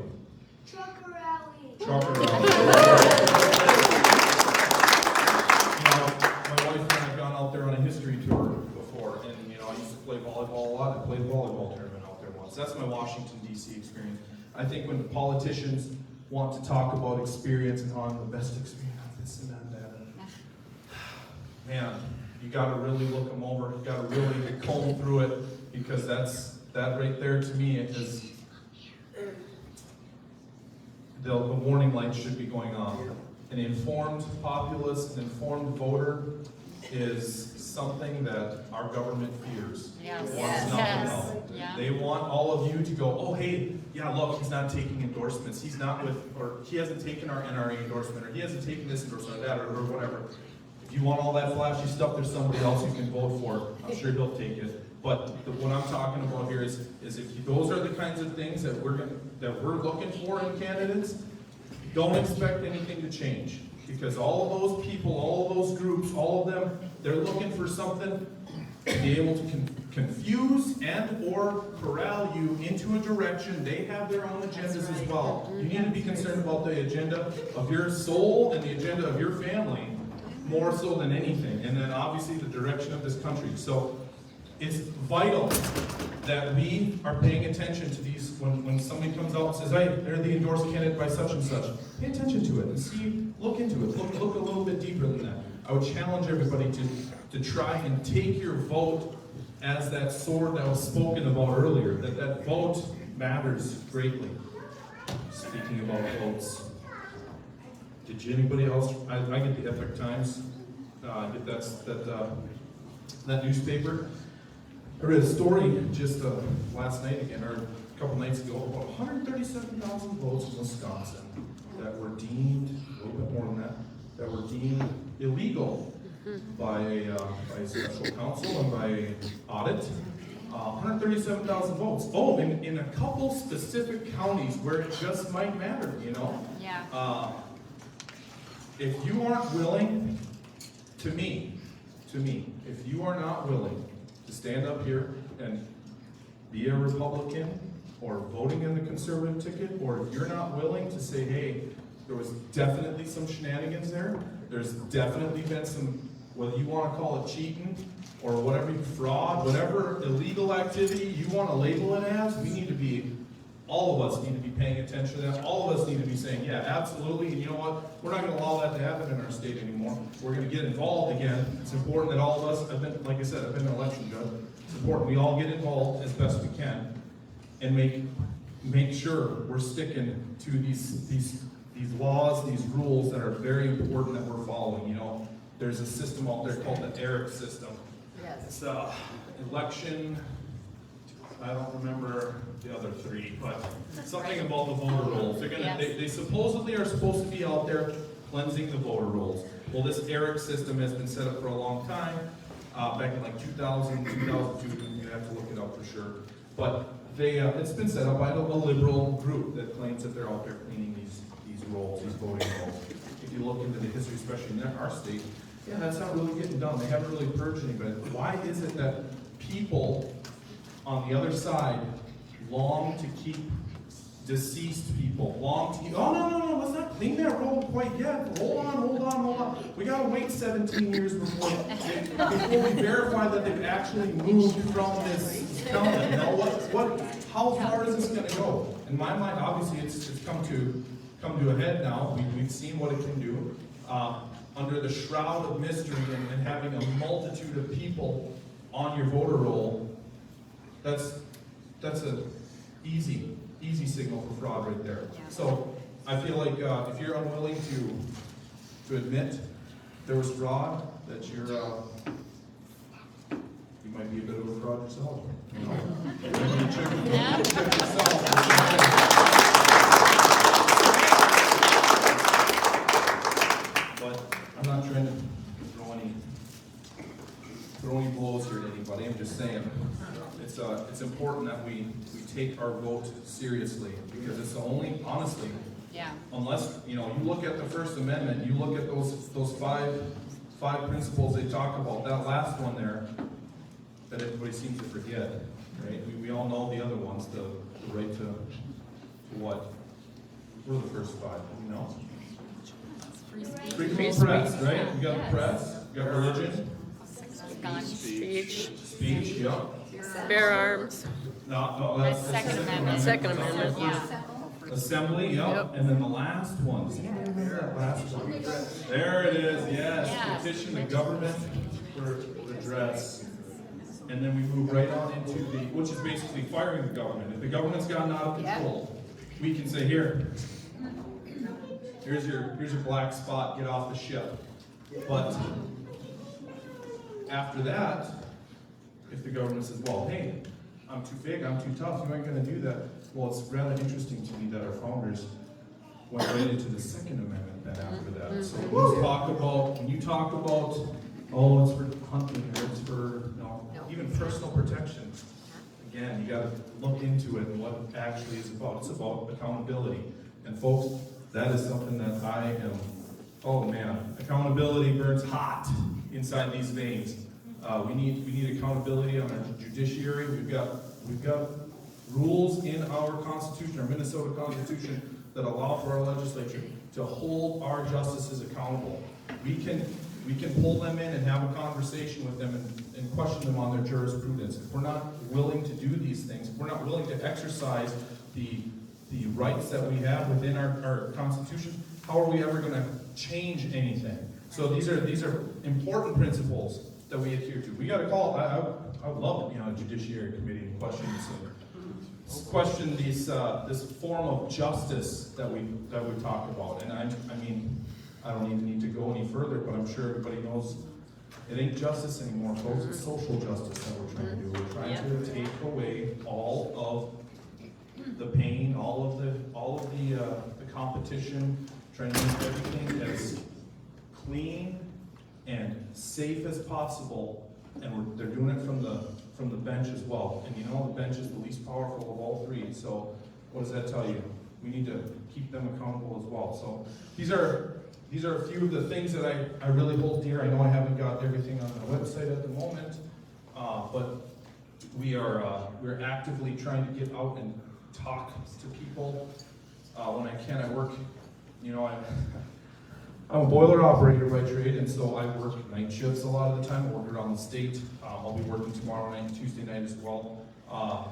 Trucker rally. Trucker rally. You know, my wife and I have gone out there on a history tour before, and you know, I used to play volleyball a lot. I played a volleyball tournament out there once. That's my Washington, D.C. experience. I think when politicians want to talk about experience and on the best experience, this and that, man, you got to really look them over. You got to really comb through it, because that right there to me is the warning lights should be going on. An informed populace, an informed voter is something that our government fears. Yes. Wants nothing else. Yeah. They want all of you to go, oh hey, yeah, look, he's not taking endorsements. He's not with, or he hasn't taken our NRA endorsement, or he hasn't taken this endorsement, or that, or whatever. If you want all that flashy stuff, there's somebody else you can vote for. I'm sure he'll take it. But what I'm talking about here is if those are the kinds of things that we're looking for in candidates, don't expect anything to change. Because all of those people, all of those groups, all of them, they're looking for something to be able to confuse and or corral you into a direction. They have their own agendas as well. You need to be concerned about the agenda of your soul and the agenda of your family more so than anything. And then obviously the direction of this country. So it's vital that we are paying attention to these, when somebody comes out and says, hey, they're the endorsed candidate by such and such, pay attention to it and see, look into it, look a little bit deeper than that. I would challenge everybody to try and take your vote as that sword that was spoken about earlier, that vote matters greatly. Speaking about votes, did anybody else, I get the Epic Times, I get that newspaper. I read a story just last night again, or a couple nights ago, about 137,000 votes in Wisconsin that were deemed, a little bit more than that were deemed illegal by a special counsel and by audit. 137,000 votes. Oh, in a couple specific counties where it just might matter, you know? Yeah. If you aren't willing, to me, if you are not willing to stand up here and be a Republican or voting in the conservative ticket, or if you're not willing to say, hey, there was definitely some shenanigans there, there's definitely been some, whether you want to call it cheating or whatever, fraud, whatever illegal activity you want to label it as, we need to be, all of us need to be paying attention to that. All of us need to be saying, yeah, absolutely, and you know what? We're not going to allow that to happen in our state anymore. We're going to get involved again. It's important that all of us, like I said, I've been an election judge. It's important we all get involved as best we can and make sure we're sticking to these laws, these rules that are very important that we're following. You know, there's a system out there called the ERIC system. Yes. It's election, I don't remember the other three, but something about the voter rolls. They're gonna, Yes. they supposedly are supposed to be out there cleansing the voter rolls. Well, this ERIC system has been set up for a long time, back in like 2000, 2002, you have to look it up for sure. But it's been set up by a liberal group that claims that they're out there cleaning these rolls, these voting rolls. If you look into the history, especially in our state, yeah, that's not really getting done. They haven't really purged anybody. Why is it that people on the other side long to keep deceased people, long to keep, oh, no, let's not clean that roll quite yet. Hold on. We gotta wait 17 years before we verify that they've actually moved from this county. You know, how far is this gonna go? In my mind, obviously, it's come to a head now. We've seen what it can do. Under the shroud of mystery and having a multitude of people on your voter roll, that's a easy signal for fraud right there. Yeah. So I feel like if you're unwilling to admit there was fraud, that you might be a bit of a fraud yourself. You know? Maybe check yourself. But I'm not trying to throw any blows here to anybody. I'm just saying it's important that we take our vote seriously, because it's the only, honestly, Yeah. unless, you look at the First Amendment, you look at those five principles they talk about, that last one there, that everybody seems to forget, right? We all know the other ones, the right to what? What are the first five, you know? Free speech. Freedom of press, right? You got the press, you got religion, Speech, speech, yeah. bear arms. No, that's the Second Amendment. Second Amendment. Yeah. Assembly, yep. Yep. And then the last one. That last one. There it is, yes. Yeah. Petition the government for redress. And then we move right on into which is basically firing the government. If the government's gotten out of control, we can say, here's your black spot, get off the ship. But after that, if the government says, well, hey, I'm too big, I'm too tough, you ain't gonna do that. Well, it's rather interesting to me that our founders went right into the Second Amendment then after that. So when you talk about, oh, it's for hunting, or it's for, even personal protection, again, you gotta look into it and what it actually is about. It's about accountability. And folks, that is something that I am Oh man, accountability burns hot inside these veins. We need accountability on our judiciary. We've got rules in our Constitution, our Minnesota Constitution, that allow for our legislature to hold our justices accountable. We can pull them in and have a conversation with them and question them on their jurisprudence. If we're not willing to do these things, if we're not willing to exercise the rights that we have within our Constitution, how are we ever going to change anything? So these are important principles that we adhere to. We got to call. I would love to be on a judiciary committee and question this form of justice that we talk about. And I mean, I don't even need to go any further, but I'm sure everybody knows it ain't justice anymore, folks. It's social justice that we're trying to do. We're trying to take away all of the pain, all of the competition, trying to make everything as clean and safe as possible, and they're doing it from the bench as well. And you know, the bench is the least powerful of all three. So what does that tell you? We need to keep them accountable as well. So these are a few of the things that I really hold dear. I know I haven't got everything on the website at the moment, but we're actively trying to get out and talk to people when I can. I work, you know, I'm a boiler operator by trade, and so I work night shifts a lot of the time. I work around the state. I'll be working tomorrow night and Tuesday night as well. I'm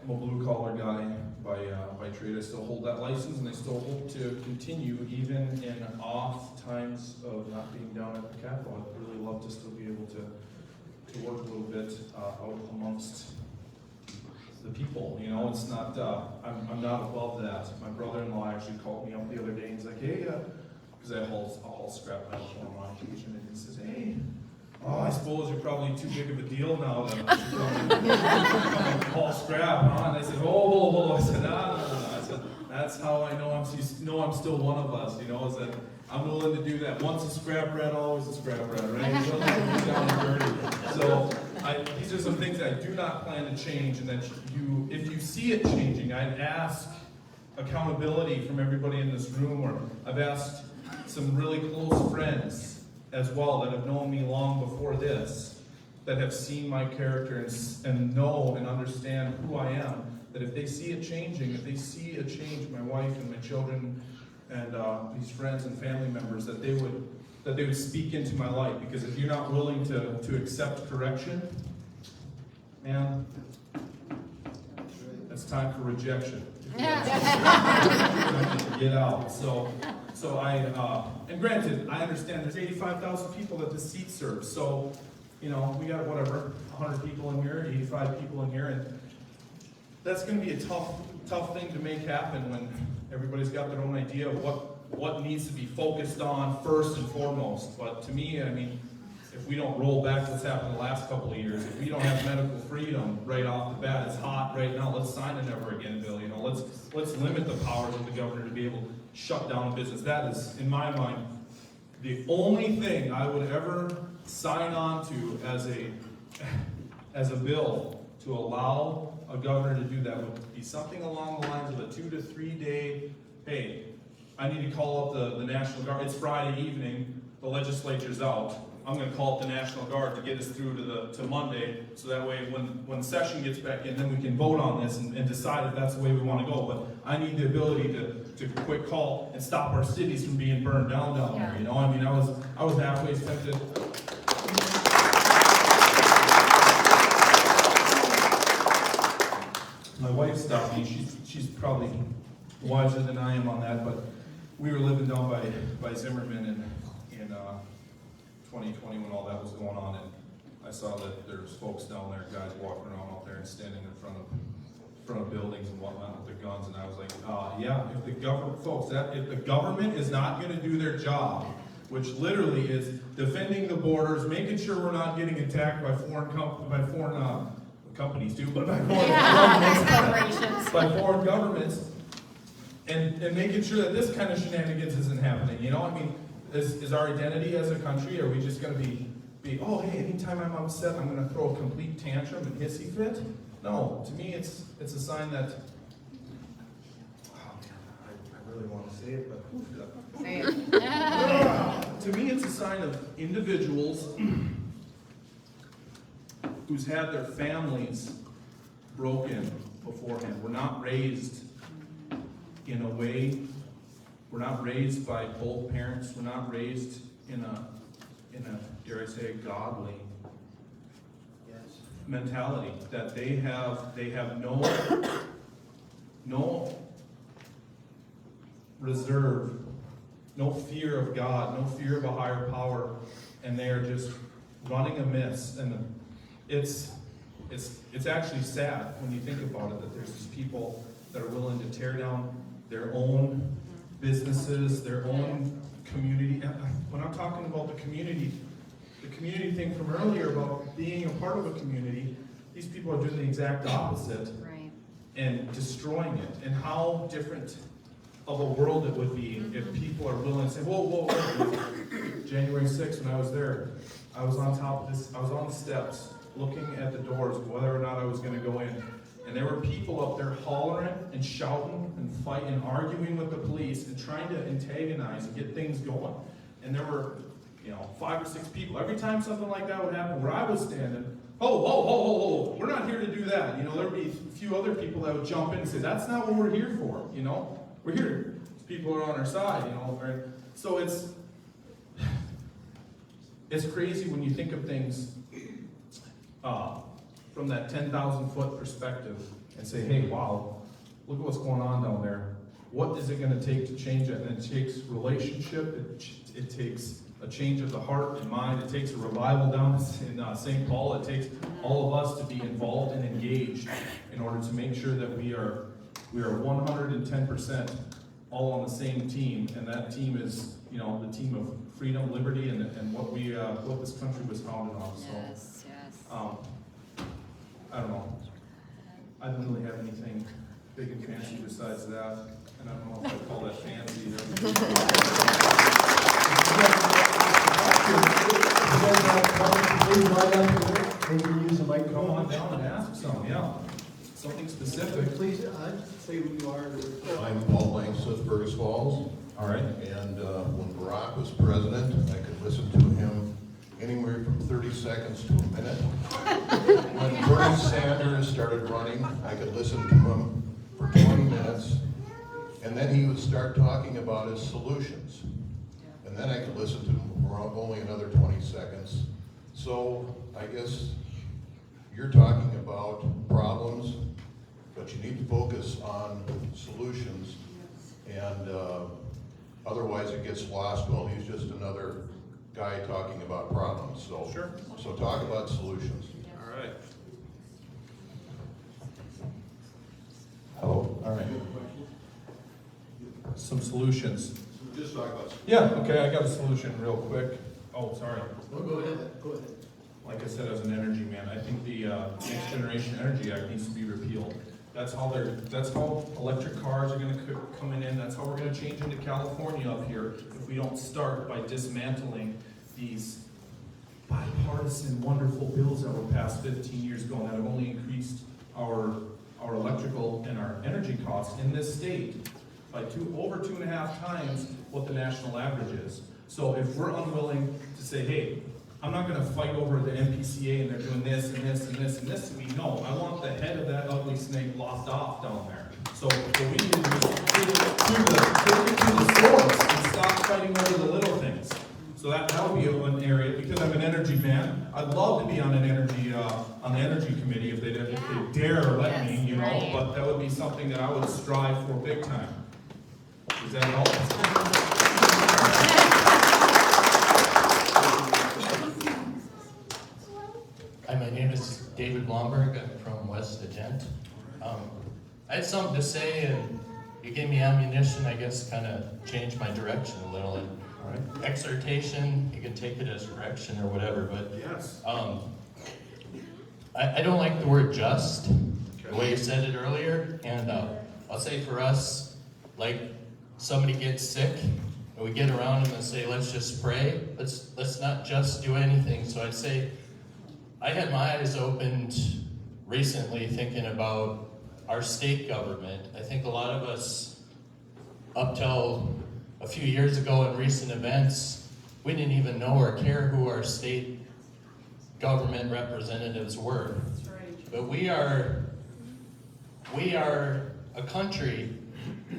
a blue collar guy by trade. I still hold that license, and I still hope to continue even in off times of not being down at the Capitol. I'd really love to still be able to work a little bit out amongst the people. You know, it's not. I'm not above that. My brother-in-law actually called me up the other day, and he's like, "Hey," because I haul scrap metal for him on occasion, and he says, "Hey, I suppose you're probably too big of a deal now to haul scrap, huh?" And I said, "Oh," I said, "No." I said, "That's how I know I'm still one of us. You know, is that I'm willing to do that. Once a scrap rat, always a scrap rat, right? Willing to be down and dirty." So these are some things that I do not plan to change, and that if you see it changing, I'd ask accountability from everybody in this room, or I've asked some really close friends as well that have known me long before this, that have seen my character and know and understand who I am, that if they see it changing, if they see a change, my wife and my children and these friends and family members, that they would speak into my life. Because if you're not willing to accept correction, man, it's time for rejection. Get out. So and granted, I understand there's 85,000 people that this seat serves. So, you know, we got 100 people in here, 85 people in here, and that's going to be a tough thing to make happen when everybody's got their own idea of what needs to be focused on first and foremost. But to me, I mean, if we don't roll back what's happened the last couple of years, if we don't have medical freedom right off the bat, it's hot right now. Let's sign a never again bill. You know, let's limit the powers of the governor to be able to shut down business. That is, in my mind, the only thing I would ever sign on to as a bill to allow a governor to do that would be something along the lines of a 2 to 3 day. Hey, I need to call up the National Guard. It's Friday evening. The legislature's out. I'm going to call up the National Guard to get us through to Monday, so that way when session gets back in, then we can vote on this and decide if that's the way we want to go. But I need the ability to quick call and stop our cities from being burned down there. You know, I mean, I was halfway tempted. My wife stopped me. She's probably wiser than I am on that, but we were living down by Zimmerman in 2020 when all that was going on, and I saw that there's folks down there, guys walking around out there and standing in front of buildings and whatnot with their guns, and I was like, yeah, if the government is not going to do their job, which literally is defending the borders, making sure we're not getting attacked by foreign companies too, but by foreign governments, and making sure that this kind of shenanigans isn't happening. You know, I mean, is our identity as a country, are we just going to be, oh, hey, anytime I'm upset, I'm going to throw a complete tantrum and hissy fit? No, to me, it's a sign that, oh man, I really want to say it, but Say it. to me, it's a sign of individuals who's had their families broken beforehand. We're not raised in a way, we're not raised by both parents, we're not raised in a, dare I say, godly Yes. mentality, that they have no reserve, no fear of God, no fear of a higher power, and they are just running amiss. And it's actually sad when you think about it, that there's these people that are willing to tear down their own businesses, their own community. When I'm talking about the community thing from earlier about being a part of a community, these people are doing the exact opposite Right. and destroying it. And how different of a world it would be if people are willing to say, whoa. January 6th, when I was there, I was on top of this, I was on the steps looking at the doors, whether or not I was going to go in. And there were people up there hollering and shouting and fighting and arguing with the police and trying to antagonize and get things going. And there were, 5 or 6 people. Every time something like that would happen where I was standing, oh, we're not here to do that. There'd be a few other people that would jump in and say, that's not what we're here for, We're here. People are on our side, right? So it's crazy when you think of things from that 10,000-foot perspective and say, hey, wow, look at what's going on down there. What is it going to take to change it? And it takes relationship. It takes a change of the heart and mind. It takes a revival down in St. Paul. It takes all of us to be involved and engaged in order to make sure that we are 110% all on the same team, and that team is, the team of freedom, liberty, and what this country was founded on. So, Yes. I don't know. I don't really have anything big and fancy besides that, and I don't know if I call that fancy either. Please line up here. They can use the Come on microphone. down and ask some, yeah. Something specific. Please, say who you are. I'm Paul Langseth, Fergus Falls, All right. and when Barack was president, I could listen to him anywhere from 30 seconds to a minute. When Bernie Sanders started running, I could listen to him for 20 minutes, and then he would start talking about his solutions. And then I could listen to him for only another 20 seconds. So I guess you're talking about problems, but you need to focus on solutions, and otherwise it gets lost. Well, he's just another guy talking about problems. So, Sure. So talk about solutions. All right. Hello. All right. Some solutions. Just talk about. Yeah, okay, I got a solution real quick. Oh, sorry. Go ahead. Like I said, as an energy man, I think the Next Generation Energy Act needs to be repealed. That's how electric cars are gonna coming in. That's how we're gonna change into California up here if we don't start by dismantling these bipartisan, wonderful bills that were passed 15 years ago and that have only increased our electrical and our energy costs in this state by over 2.5 times what the national average is. So if we're unwilling to say, hey, I'm not going to fight over the MPCA and they're doing this and this and this and this to me. No, I want the head of that ugly snake lopped off down there. So what we need to do is take it to the source and stop fighting over the little things. So that would be one area, because I'm an energy man. I'd love to be on an energy on the energy committee if they dare let me, Yes, right. But that would be something that I would strive for big time. Does that help? Hi, my name is David Blomberg. I'm from West Adent. I had something to say, and you gave me ammunition, I guess, kind of changed my direction a little. And All right. exhortation, you can take it as correction or whatever, but Yes. I don't like the word just, the way you said it earlier. And I'll say for us, like somebody gets sick, and we get around them and say, let's just pray. Let's not just do anything. So I'd say, I had my eyes opened recently thinking about our state government. I think a lot of us, up till a few years ago in recent events, we didn't even know or care who our state government representatives were. That's right. But we are a country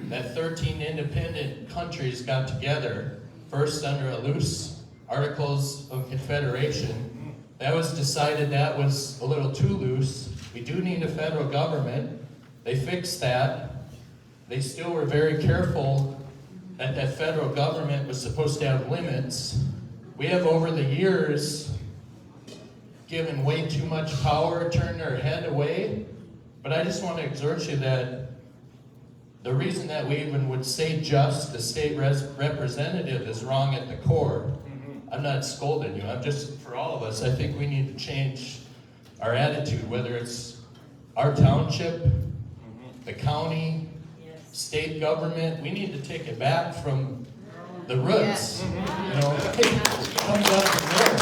that 13 independent countries got together, first under a loose Articles of Confederation. That was decided that was a little too loose. We do need a federal government. They fixed that. They still were very careful that that federal government was supposed to have limits. We have over the years given way too much power, turned our head away. But I just want to exhort you that the reason that we even would say just the state representative is wrong at the core. I'm not scolding you. I'm just, for all of us, I think we need to change our attitude, whether it's our township, the county, state government. We need to take it back from the roots. You know, it comes up from there.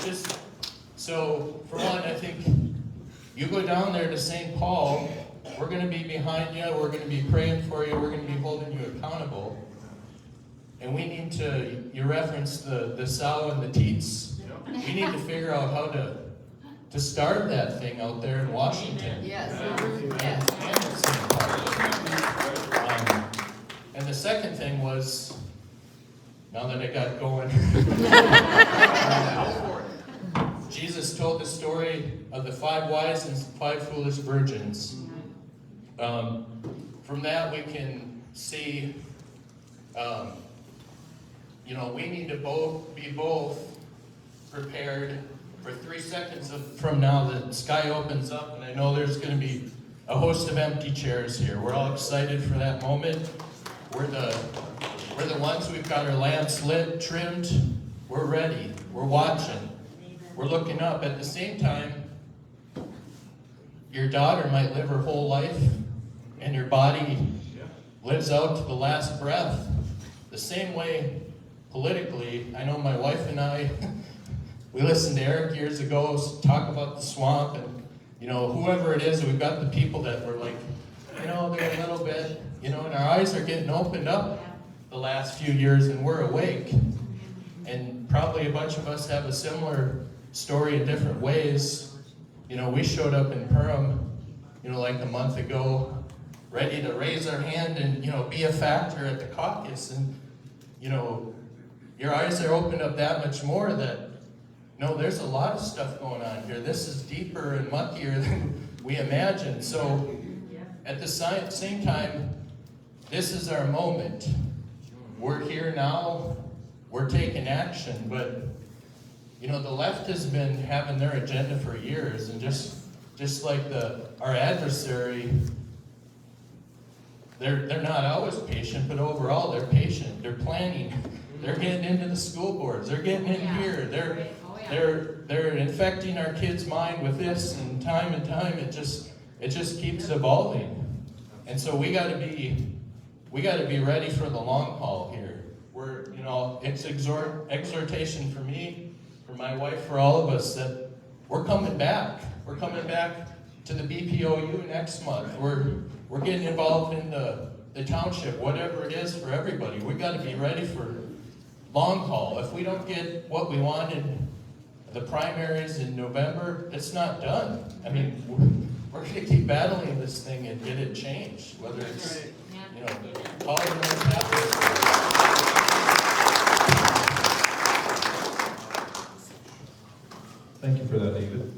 Just, so, for one, I think you go down there to St. Paul, we're going to be behind you, we're going to be praying for you, we're going to be holding you accountable. And we need to, you referenced the sow and the teats. We need to figure out how to start that thing out there in Washington. Yes. And the second thing was, now that I got going, Jesus told the story of the 5 wise and 5 foolish virgins. From that we can see, we need to be both prepared for 3 seconds from now. The sky opens up, and I know there's going to be a host of empty chairs here. We're all excited for that moment. We're the ones, we've got our lamps lit, trimmed. We're ready. We're watching. We're looking up. At the same time, your daughter might live her whole life, and your body lives out to the last breath. The same way, politically, I know my wife and I, we listened to Eric years ago talk about the swamp, and whoever it is, we've got the people that were like, they're a little bit, and our eyes are getting opened up the last few years, and we're awake. And probably a bunch of us have a similar story in different ways. We showed up in Perham, like a month ago, ready to raise our hand and, be a factor at the caucus. And, your eyes are opened up that much more that, there's a lot of stuff going on here. This is deeper and muckier than we imagined. So, at the same time, this is our moment. We're here now. We're taking action. But, the left has been having their agenda for years. And just like our adversary, they're not always patient, but overall they're patient. They're planning. They're getting into the school boards. They're getting in here. They're infecting our kids' mind with this, and time, it just keeps evolving. And so we got to be ready for the long haul here. It's exhortation for me, for my wife, for all of us, that we're coming back. We're coming back to the BPOU next month. We're getting involved in the township, whatever it is for everybody. We got to be ready for long haul. If we don't get what we want in the primaries in November, it's not done. I mean, we're going to keep battling this thing and get it changed, whether it's, all of those happen. Thank you for that, David.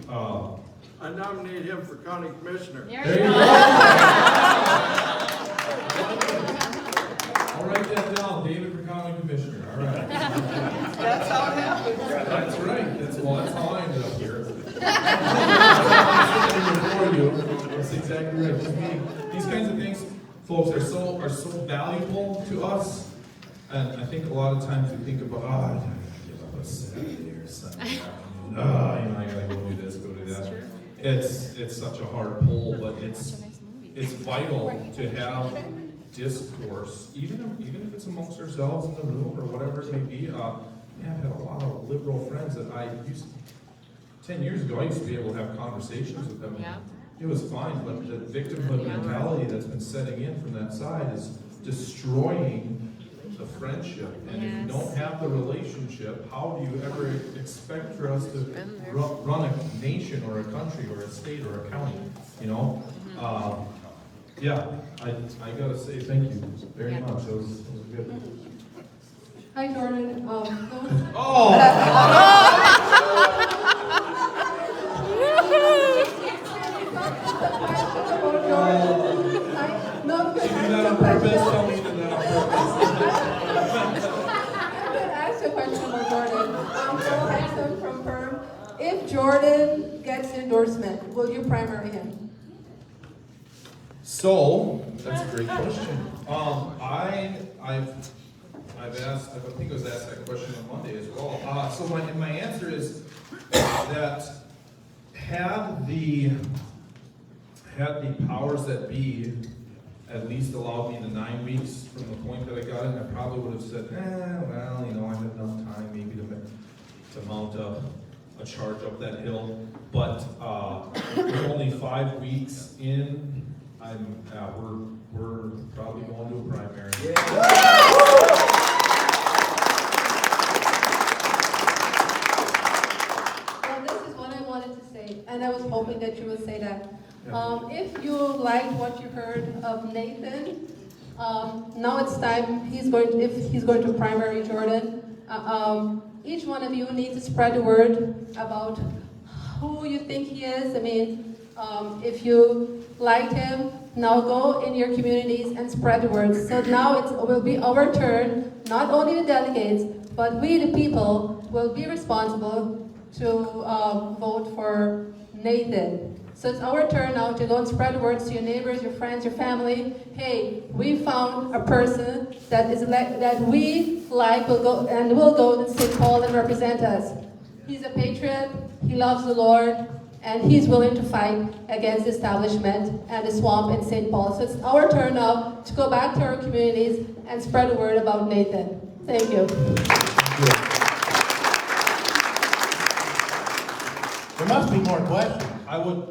I nominate him for county commissioner. There you go. I'll write that down, David for county commissioner, all right. That's how it happens. That's right, that's how I ended up here. That's exactly right. These kinds of things, folks, are so valuable to us, and I think a lot of times we think about, I gotta give up a Saturday or Sunday afternoon. I gotta go do this, go do that. It's such a hard pull, but it's vital to have discourse, even if it's amongst ourselves in the room or whatever it may be. I've had a lot of liberal friends that 10 years ago, I used to be able to have conversations with them. Yeah. It was fine, but the victimhood mentality that's been setting in from that side is destroying the friendship. And if you don't have the relationship, how do you ever expect for us to run a nation or a country or a state or a county, you know? Yeah, I gotta say thank you very much. That was good. Hi, Jordan. No, She did that on purpose, tell me she did that on purpose. I'm going to ask you a question about Jordan. Joe Hanson from Perm. If Jordan gets endorsement, will you primary him? So, that's a great question. I've asked, I think I was asked that question on Monday as well. So my answer is that had the powers that be at least allowed me the 9 weeks from the point that I got in, I probably would have said, well, you know, I have enough time maybe to mount a charge up that hill. But we're only 5 weeks in. We're probably going to a primary. Well, this is what I wanted to say, and I was hoping that you would say that. If you liked what you heard of Nathan, now it's time. If he's going to primary Jordan, each one of you needs to spread the word about who you think he is. I mean, if you like him, now go in your communities and spread the word. So now it will be our turn, not only the delegates, but we the people will be responsible to vote for Nathan. So it's our turn now to go and spread the word to your neighbors, your friends, your family. Hey, we found a person that we like will go to St. Paul and represent us. He's a patriot, he loves the Lord, and he's willing to fight against the establishment and the swamp in St. Paul. So it's our turn now to go back to our communities and spread the word about Nathan. Thank you. There must be more questions. I would,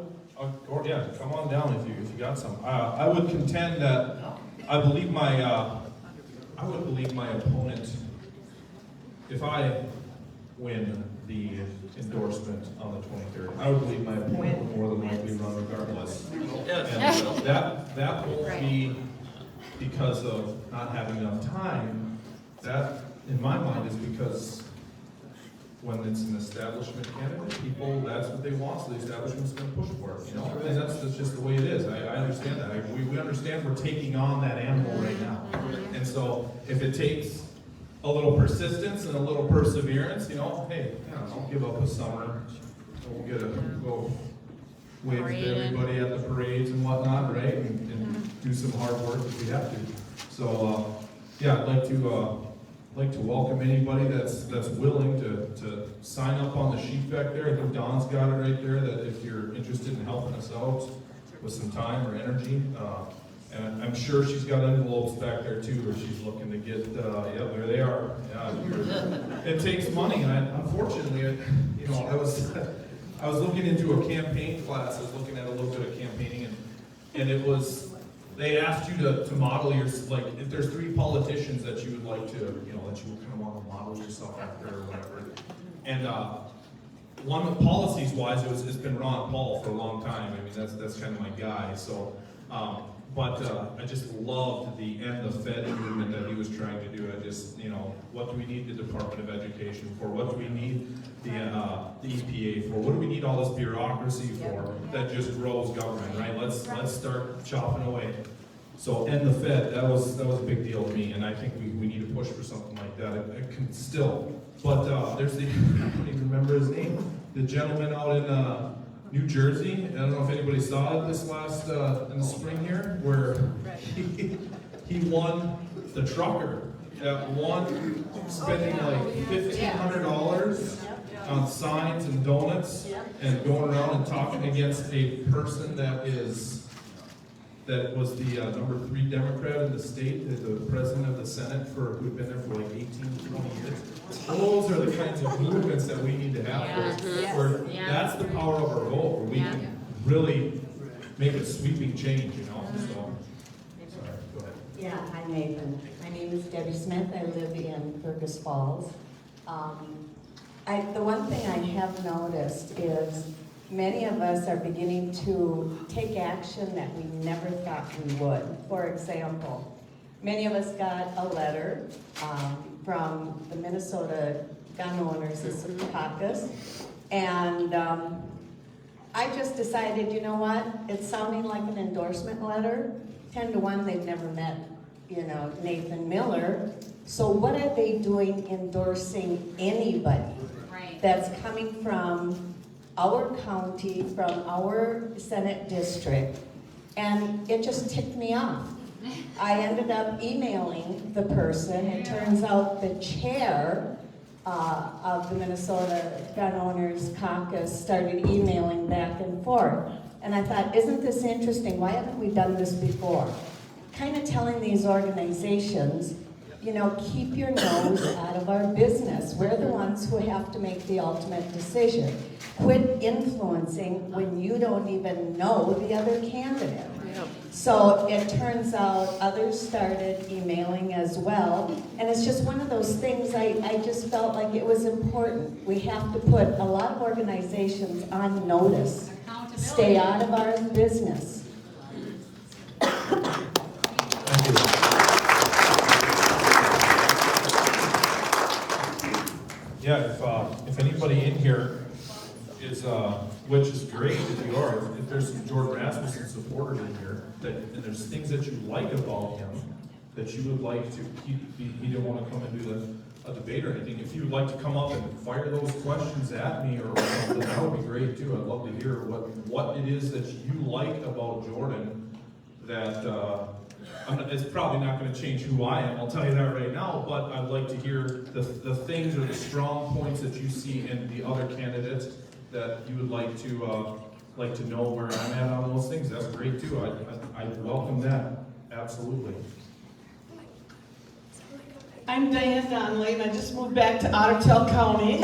or yeah, come on down if you got some. I would contend that I would believe my opponent, if I win the endorsement on the 23rd, I would believe my opponent would more than likely run regardless. And that won't be because of not having enough time. That, in my mind, is because when it's an establishment candidate, people, that's what they want, so the establishment's gonna push for it, you know? And that's just the way it is. I understand that. We understand we're taking on that animal right now. And so, if it takes a little persistence and a little perseverance, you know, hey, don't give up a summer. Go wave to everybody at the parades and whatnot, right? And do some hard work if we have to. So, yeah, I'd like to welcome anybody that's willing to sign up on the sheet back there. I think Don's got it right there, that if you're interested in helping us out with some time or energy. And I'm sure she's got envelopes back there too, where she's looking to get, yeah, there they are. It takes money, and unfortunately, I was looking into a campaign class. I was looking at a little bit of campaigning, and it was, they asked you to model your, like, if there's 3 politicians that you would like to, that you would kind of want to model yourself after or whatever. And one, policies wise, it's been Ron Paul for a long time. I mean, that's kind of my guy. So, but I just loved the End the Fed movement that he was trying to do. I just, what do we need the Department of Education for? What do we need the EPA for? What do we need all this bureaucracy for that just grows government, right? Let's start chopping away. So End the Fed, that was a big deal to me, and I think we need to push for something like that. It can still, but there's the, I don't even remember his name, the gentleman out in New Jersey. I don't know if anybody saw it this last in the spring here, where he won the trucker that won, spending like $1,500 on signs and donuts and going around and talking against a person that was the number 3 Democrat in the state, the president of the Senate who had been there for like 18 to 20 years. Those are the kinds of movements that we need to have. Where that's the power of our vote, where we can really make a sweeping change, So, sorry, go ahead. Yeah, hi Nathan. My name name is Debbie Smith. I live in Fergus Falls. The one thing I have noticed is many of us are beginning to take action that we never thought we would. For example, many of us got a letter from the Minnesota Gun Owners Caucus, and I just decided, you know what, it's sounding like an endorsement letter. 10 to 1, they've never met, you know, Nathan Miller. So what are they doing endorsing anybody that's coming from our county, from our Senate district? And it just ticked me off. I ended up emailing the person. It turns out the chair of the Minnesota Gun Owners Caucus started emailing back and forth. And I thought, isn't this interesting? Why haven't we done this before? Kind of telling these organizations, you know, keep your nose out of our business. We're the ones who have to make the ultimate decision. Quit influencing when you don't even know the other candidate. So it turns out others started emailing as well. And it's just one of those things I just felt like it was important. We have to put a lot of organizations on notice. Stay out of our business. Thank you. Yeah, if anybody in here is, which is great if you are, if there's some Jordan Rasmussen supporters in here, and there's things that you like about him, that you would like to, he didn't want to come and do a debate or anything, if you'd like to come up and fire those questions at me or something, that would be great too. I'd love to hear what it is that you like about Jordan that, it's probably not going to change who I am, I'll tell you that right now, but I'd like to hear the things or the strong points that you see in the other candidates that you would like to know where I'm at on those things. That's great too. I welcome that, absolutely. I'm Diane Donnelly, and I just moved back to Ottertail County.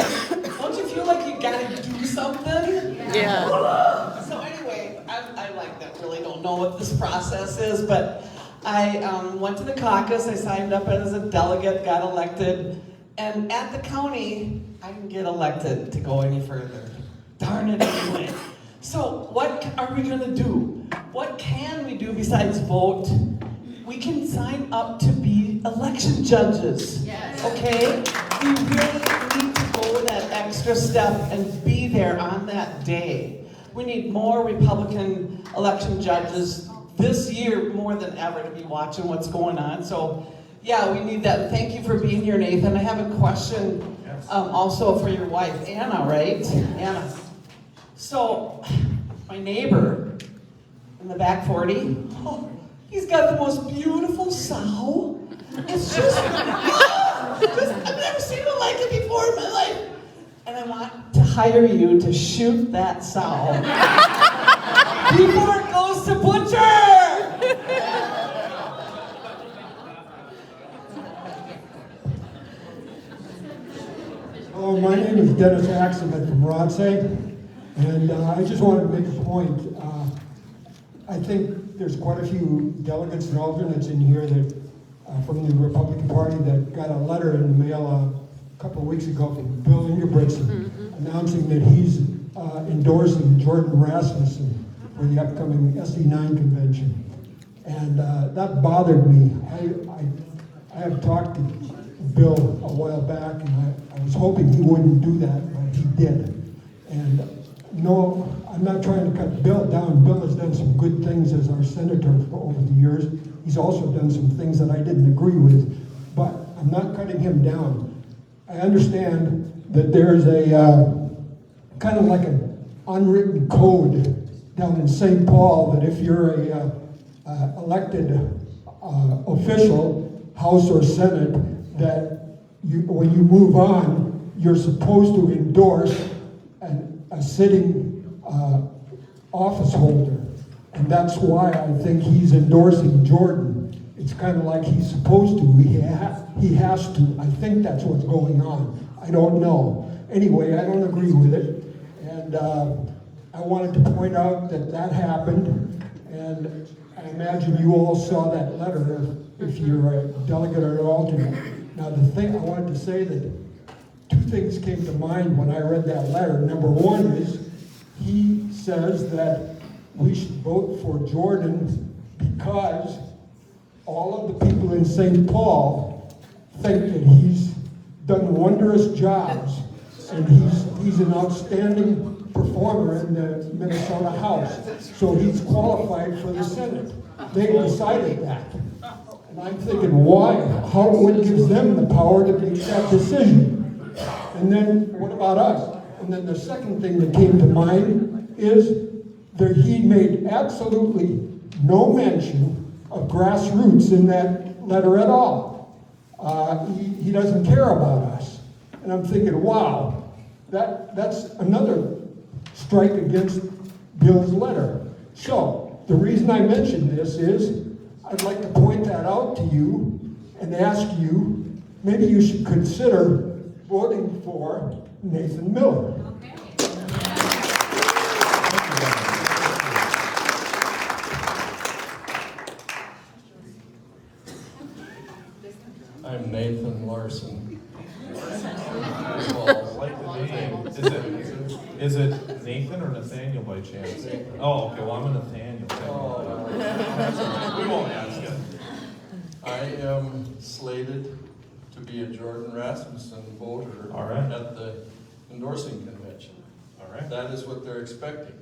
Don't you feel like you gotta do something? Yeah. So anyway, I like that, really don't know what this process is, but I went to the caucus, I signed up as a delegate, got elected, and at the county, I didn't get elected to go any further. Darn it anyway. So what are we gonna do? What can we do besides vote? We can sign up to be election judges. Yes. Okay? We really need to go that extra step and be there on that day. We need more Republican election judges this year more than ever to be watching what's going on. So yeah, we need that. Thank you for being here, Nathan. I have a question also for your wife, Anna, right? Anna. So my neighbor in the back 40, he's got the most beautiful sow. It's just, I've never seen it like it before in my life. And I want to hire you to shoot that sow before it goes to butcher. Hello, my name is Dennis Axelman from Rodsay, and I just wanted to make a point. I think there's quite a few delegates and alternates in here that from the Republican Party that got a letter in the mail a couple of weeks ago from Bill Ingebrigtsen announcing that he's endorsing Jordan Rasmussen for the upcoming SE9 convention. And that bothered me. I have talked to Bill a while back, and I was hoping he wouldn't do that, but he did. And no, I'm not trying to cut Bill down. Bill has done some good things as our senator over the years. He's also done some things that I didn't agree with, but I'm not cutting him down. I understand that there's a kind of like an unwritten code down in St. Paul that if you're a elected official, House or Senate, that when you move on, you're supposed to endorse a sitting office holder. And that's why I think he's endorsing Jordan. It's kind of like he's supposed to, he has to. I think that's what's going on. I don't know. Anyway, I don't agree with it. And I wanted to point out that that happened. And I imagine you all saw that letter if you're a delegate or an alternate. Now, the thing I wanted to say that two things came to mind when I read that letter. Number one is he says that we should vote for Jordan because all of the people in St. Paul think that he's done wondrous jobs and he's an outstanding performer in the Minnesota House. So he's qualified for the Senate. They decided that. And I'm thinking, why? What gives them the power to make that decision? And then, what about us? And then the second thing that came to mind is that he made absolutely no mention of grassroots in that letter at all. He doesn't care about us. And I'm thinking, wow, that's another strike against Bill's letter. So, the reason I mention this is, I'd like to point that out to you and ask you, maybe you should consider voting for Nathan Miller. I'm Nathan Larson. Is it Nathan or Nathaniel by chance? Oh, okay, well, I'm a Nathaniel. We won't ask you. I am slated to be a Jordan Rasmussen voter at the endorsing convention. All right. That is what they're expecting.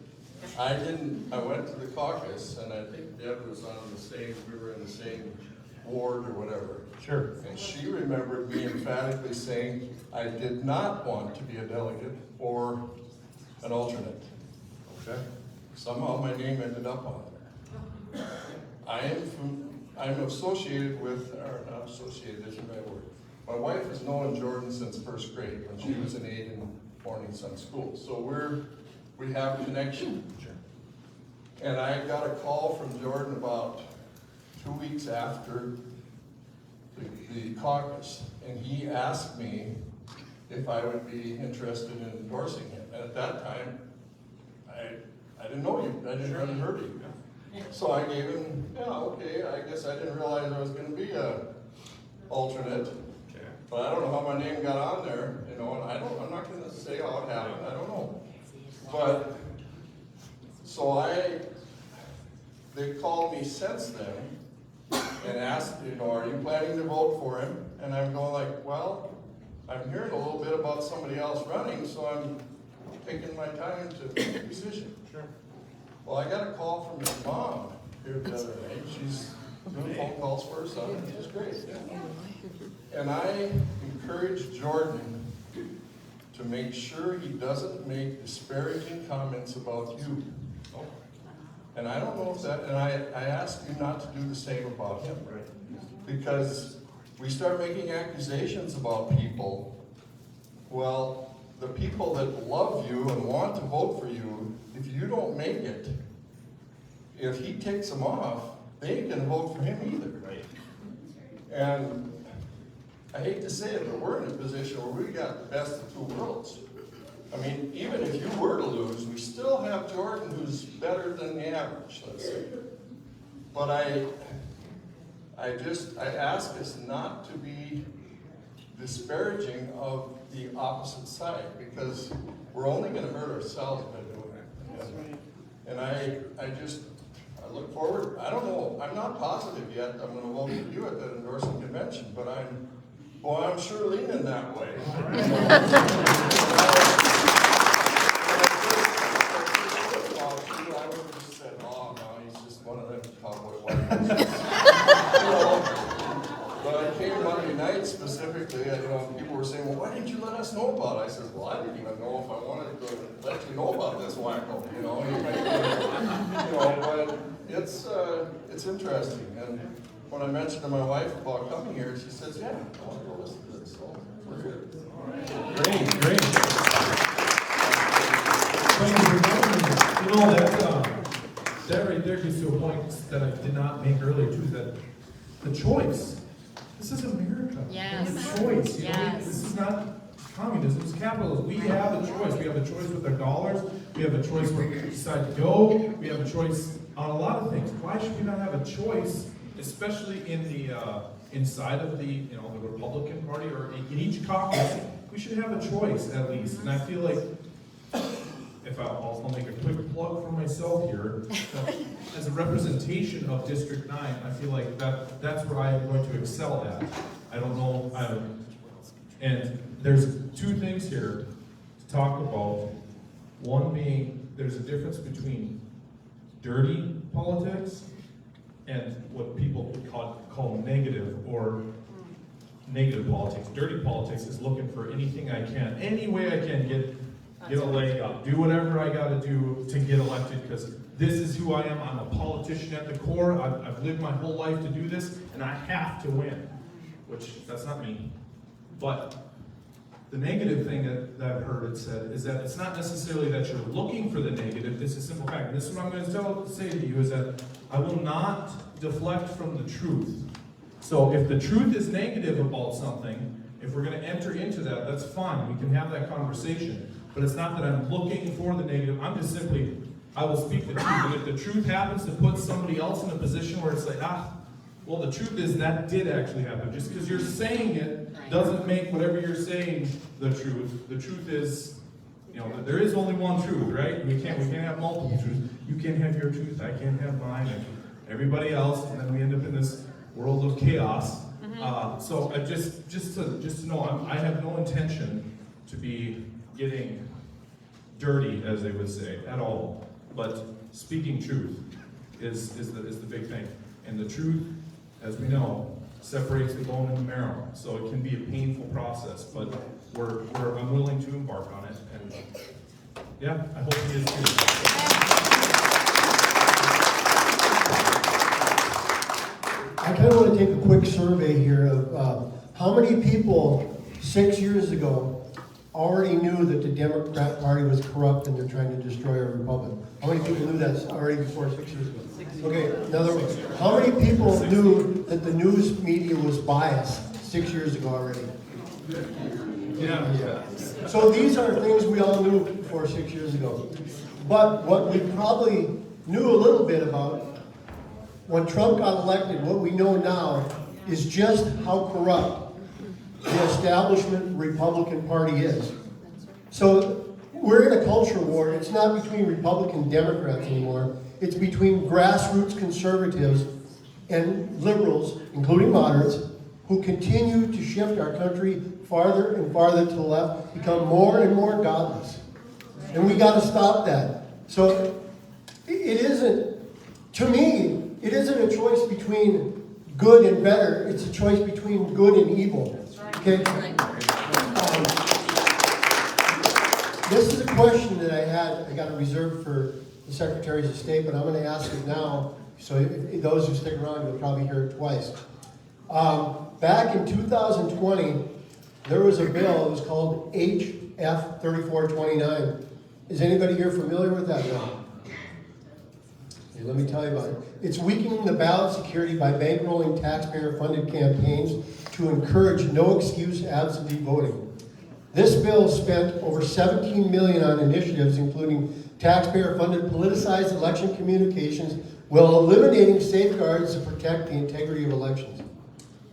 I went to the caucus, and I think Deb was on we were in the same ward or whatever. Sure. And she remembered me emphatically saying I did not want to be a delegate or an alternate. Okay. Somehow my name ended up on there. I'm associated with, or not associated, isn't the right word. My wife has known Jordan since first grade when she was an aide in Morning Sun School. So we have a connection. Sure. And I got a call from Jordan about 2 weeks after the caucus, and he asked me if I would be interested in endorsing him. And at that time, I didn't know you. I hadn't heard of you. So I gave him, yeah, okay, I guess I didn't realize I was going to be a alternate. Okay. But I don't know how my name got on there, and I'm not going to say how it happened. I don't know. But, so they called me since then and asked, are you planning to vote for him? And I'm going like, well, I'm hearing a little bit about somebody else running, so I'm taking my time to make a decision. Sure. Well, I got a call from his mom here the other night. She's doing phone calls for her son, which is great. Yeah. And I encourage Jordan to make sure he doesn't make disparaging comments about you. And I don't know if that, and I ask you not to do the same about him. Right. Because we start making accusations about people. Well, the people that love you and want to vote for you, if you don't make it, if he takes them off, they ain't gonna vote for him either. Right. And I hate to say it, but we're in a position where we got the best of two worlds. I mean, even if you were to lose, we still have Jordan who's better than the average, let's say. But I ask us not to be disparaging of the opposite side, because we're only going to hurt ourselves by doing it. And I look forward. I don't know. I'm not positive yet. I'm going to vote for you at that endorsing convention, but I'm sure leaning that way. I would have just said, oh no, he's just one of them cowboy white guys. But I came Monday night specifically, people were saying, well, why didn't you let us know about it? I said, well, I didn't even know if I wanted to let you know about this wacko, but it's interesting. And when I mentioned to my wife about coming here, she says, yeah, I want to go listen to this, so we're good. All right. Great. That right there gets to a point that I did not make earlier too, that the choice. This is America. Yes. We have a choice. Yes. This is not communism, it's capitalism. We have a choice. We have a choice with our dollars. We have a choice where we decide to go. We have a choice on a lot of things. Why should we not have a choice especially in the, inside of the, you know, the Republican Party, or in each caucus, we should have a choice at least. And I feel like, if I'll make a quick plug for myself here, as a representation of District 9, I feel like that's where I am going to excel at. I don't know, and there's two things here to talk about. One being, there's a difference between dirty politics and what people would call negative or negative politics. Dirty politics is looking for anything I can, any way I can get a leg up, do whatever I gotta do to get elected, because this is who I am. I'm a politician at the core. I've lived my whole life to do this, and I have to win, which that's not me. But the negative thing that I've heard it said is that it's not necessarily that you're looking for the negative. This is a simple fact. And this is what I'm going to say to you, is that I will not deflect from the truth. So if the truth is negative about something, if we're going to enter into that, that's fine. We can have that conversation. But it's not that I'm looking for the negative. I'm just simply, I will speak the truth. And if the truth happens to put somebody else in a position where it's like, well, the truth is that did actually happen. Just because you're saying it doesn't make whatever you're saying the truth. The truth is, you know, there is only one truth, right? We can't have multiple truths. You can't have your truth, I can't have mine, and everybody else, and then we end up in this world of chaos. So I just to know, I have no intention to be getting dirty, as they would say, at all. But speaking truth is the big thing, and the truth, as we know, separates the bone and the marrow. So it can be a painful process, but I'm willing to embark on it, and yeah, I hope he is too. I kind of want to take a quick survey here of how many people 6 years ago already knew that the Democrat Party was corrupt and they're trying to destroy our republic. How many people knew that already before 6 years ago? Okay, in other words, how many people knew that the news media was biased 6 years ago already? Yeah. So these are things we all knew before 6 years ago. But what we probably knew a little bit about when Trump got elected, what we know now is just how corrupt the establishment Republican Party is. So we're in a culture war. It's not between Republican and Democrats anymore. It's between grassroots conservatives and liberals, including moderates, who continue to shift our country farther and farther to the left, become more and more godless. And we got to stop that. So it isn't, to me, it isn't a choice between good and better. It's a choice between good and evil. Okay? This is a question that I got it reserved for the Secretaries of State, but I'm going to ask it now. So if those who stick around, you'll probably hear it twice. Back in 2020, there was a bill. It was called HF 3429. Is anybody here familiar with that bill? Okay, let me tell you about it. It's weakening the ballot security by bankrolling taxpayer-funded campaigns to encourage no-excuse absentee voting. This bill spent over $17 million on initiatives, including taxpayer-funded politicized election communications, while eliminating safeguards to protect the integrity of elections.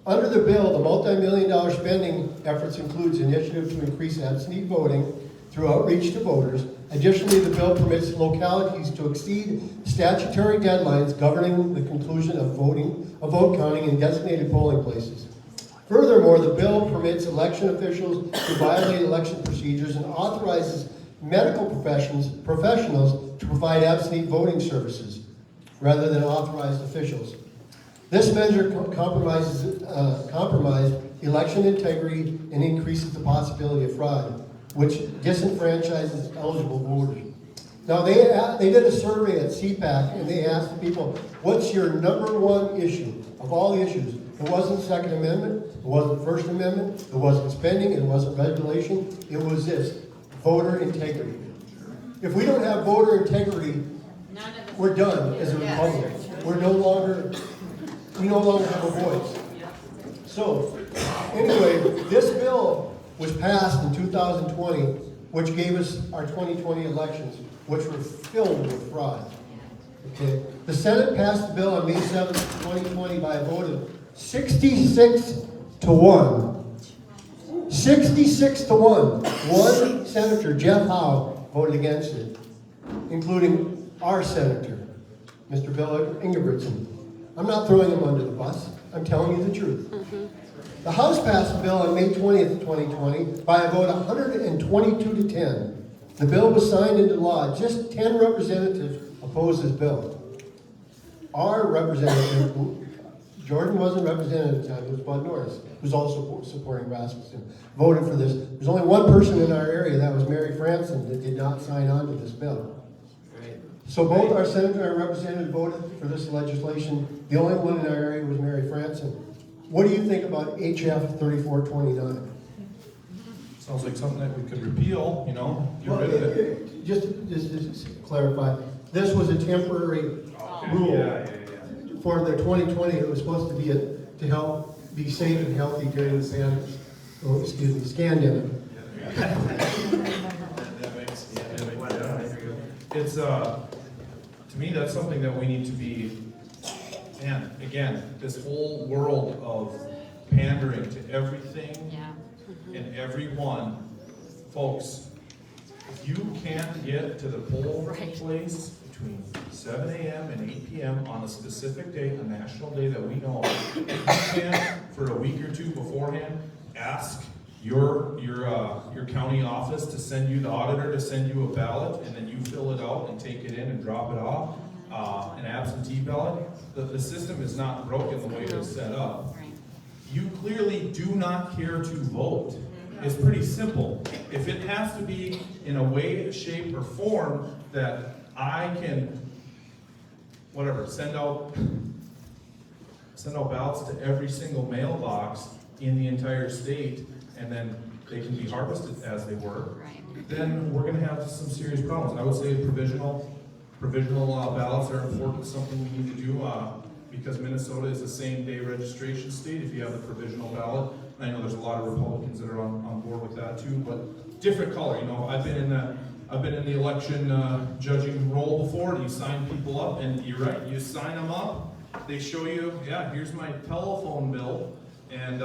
Under the bill, the multi-million-dollar spending efforts includes initiatives to increase absentee voting through outreach to voters. Additionally, the bill permits localities to exceed statutory deadlines governing the conclusion of vote counting in designated polling places. Furthermore, the bill permits election officials to violate election procedures and authorizes medical professionals to provide absentee voting services rather than authorized officials. This measure compromised election integrity and increases the possibility of fraud, which disenfranchises eligible voters. Now, they did a survey at CPAC, and they asked the people, what's your number one issue of all the issues? It wasn't Second Amendment, it wasn't First Amendment, it wasn't spending, it wasn't regulation, it was this, voter integrity. If we don't have voter integrity, we're done as a republic. We no longer have a voice. So, anyway, this bill was passed in 2020, which gave us our 2020 elections, which were filled with fraud. Okay, the Senate passed the bill on May 7th, 2020 by a vote of 66-1. 66-1. One senator, Jeff Howe, voted against it, including our senator, Mr. Bill Ingebrigtsen. I'm not throwing him under the bus. I'm telling you the truth. The House passed the bill on May 20th, 2020 by a vote of 122-10. The bill was signed into law. Just 10 representatives opposed this bill. Our representative, Jordan wasn't represented at the time, it was Bud Norris, who's also supporting Rasmussen, voted for this. There's only one person in our area, that was Mary Franson, that did not sign on to this bill. So both our senator and our representative voted for this legislation. The only one in our area was Mary Franson. What do you think about HF 3429? Sounds like something that we could repeal, you know, get rid of it. Just to clarify, this was a temporary rule for the 2020. It was supposed to be to help be safe and healthy during the scandemic. It's to me, that's something that we need to be, and again, this whole world of pandering to everything and everyone, folks, if you can't get to the poll place between 7 a.m. and 8 p.m. on a specific day, a national day that we know of, if you can, for a week or two beforehand, ask your county office to send you, the auditor to send you a ballot, and then you fill it out and take it in and drop it off, an absentee ballot. The system is not broken the way it is set up. You clearly do not care to vote. It's pretty simple. If it has to be in a way, shape, or form that I can, whatever, send out ballots to every single mailbox in the entire state, and then they can be harvested as they were, then we're going to have some serious problems. I would say provisional ballots are important, something we need to do, because Minnesota is the same day registration state if you have the provisional ballot. And I know there's a lot of Republicans that are on board with that too, but different color. You know, I've been in the election judging role before, and you sign people up, and you're right, you sign them up, they show you, yeah, here's my telephone bill, and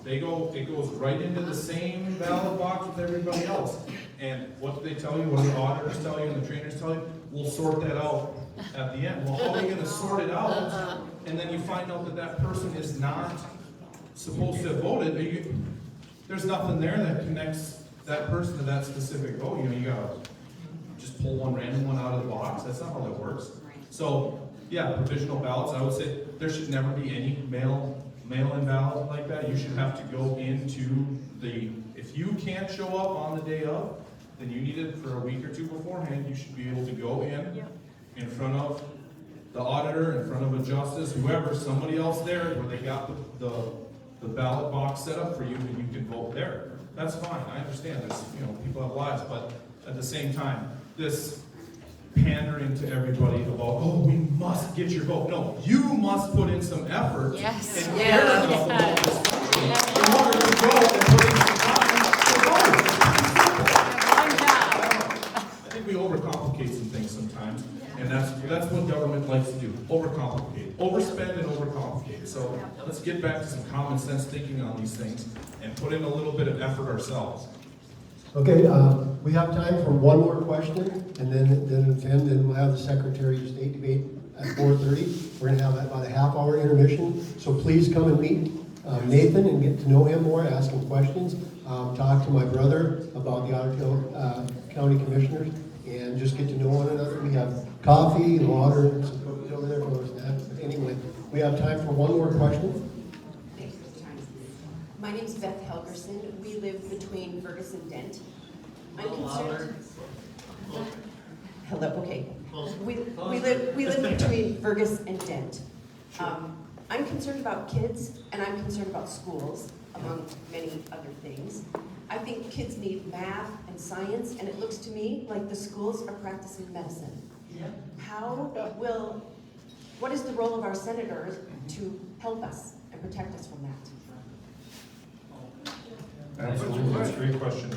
it goes right into the same ballot box with everybody else. And what do they tell you? What do the auditors tell you and the trainers tell you? We'll sort that out at the end. Well, how are you going to sort it out? And then you find out that person is not supposed to have voted. There's nothing there that connects that person to that specific vote. You know, you gotta just pull one random one out of the box. That's not how that works. So, yeah, provisional ballots. I would say there should never be any mail-in ballot like that. You should have to go into if you can't show up on the day of, then you need it for a week or two beforehand. You should be able to go in front of the auditor, in front of a justice, whoever, somebody else there, where they got the ballot box set up for you, and you can vote there. That's fine. I understand this. You know, people have lives, but at the same time, this pandering to everybody about, oh, we must get your vote. No, you must put in some effort and care enough about this country in order to go and put in some time to vote. I think we overcomplicate some things sometimes, and that's what government likes to do. Overcomplicate, overspend, and overcomplicate. So let's get back to some common sense thinking on these things and put in a little bit of effort ourselves. Okay, we have time for one more question, and then we'll have the Secretary of State debate at 4:30. We're going to have about a half-hour intermission, so please come and meet Nathan and get to know him more, ask him questions, talk to my brother about the Otter County Commissioners, and just get to know one another. We have coffee, water, and some cookies over there for snacks. But anyway, we have time for one more question. Thanks for the time. My name's Beth Helgerson. We live between Fergus and Dent. I'm concerned. Hello, okay. We live between Fergus and Dent. I'm concerned about kids, and I'm concerned about schools, among many other things. I think kids need math and science, and it looks to me like the schools are practicing medicine. What is the role of our senators to help us and protect us from that? Absolutely, that's a great question.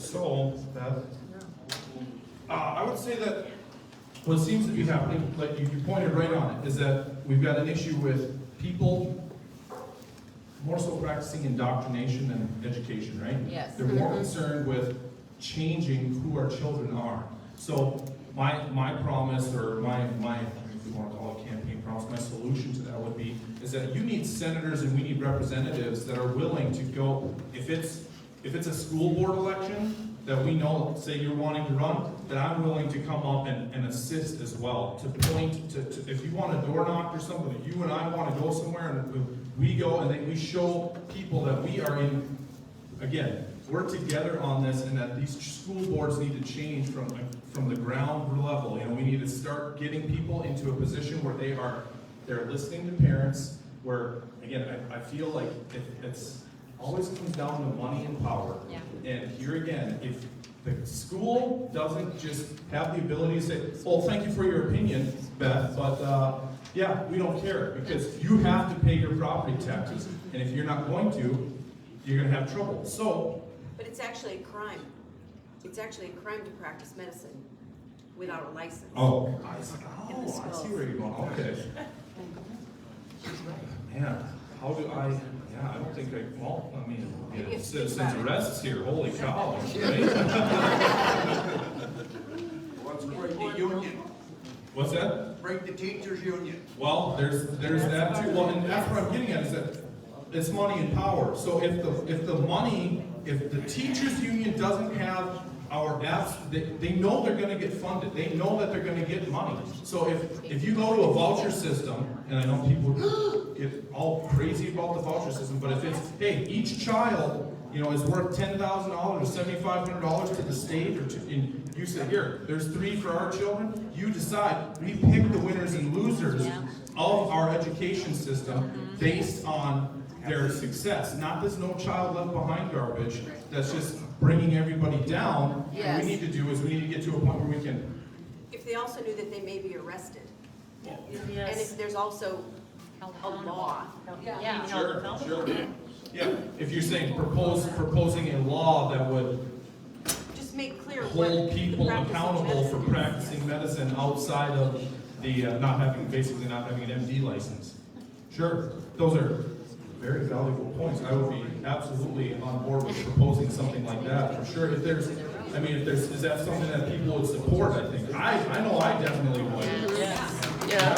So Beth, I would say that what seems to be happening, like you pointed right on it, is that we've got an issue with people more so practicing indoctrination than education, right? Yes. They're more concerned with changing who our children are. So my promise, or my if you want to call it campaign promise, my solution to that would be, is that you need senators and we need representatives that are willing to go, if it's a school board election that we know, say you're wanting to run, that I'm willing to come up and assist as well, to point to if you want a door knock or something, if you and I want to go somewhere and we go and then we show people that we are in, again, we're together on this, and that these school boards need to change from the ground level. You know, we need to start getting people into a position where they're listening to parents, where, again, I feel like it's always comes down to money and power. Yeah. And here again, if the school doesn't just have the ability to say, well, thank you for your opinion, Beth, but yeah, we don't care, because you have to pay your property taxes. And if you're not going to, you're going to have trouble. So, But it's actually a crime. It's actually a crime to practice medicine without a license. I see where you're going. Okay. Man, how do I? Yeah, I don't think well, I mean, citizens arrests here. Holy cow! Right? Let's break the union. What's that? Break the teachers' union. Well, there's that too. Well, and that's what I'm getting at, is that it's money and power. So if the teachers union doesn't have our apps, they know they're going to get funded. They know that they're going to get money. So if you go to a voucher system, and I know people get all crazy about the voucher system, but if it's, hey, each child, you know, is worth $10,000 or $7,500 to the state, or and you say, here, there's 3 for our children. You decide. We pick the winners and losers of our education system based on their success, not this no child left behind garbage that's just bringing everybody down. Yes. What we need to do is we need to get to a point where we can. If they also knew that they may be arrested. Yes. And if there's also a law. Yeah. Sure. Yeah, if you're saying proposing a law that would Just make clear hold what people practicing accountable for medicine is. practicing medicine outside of the not having an MD license. Sure, those are very valuable points. I would be absolutely on board with proposing something like that, for sure. Is that something that people would support, I think? I know I definitely would. Yeah.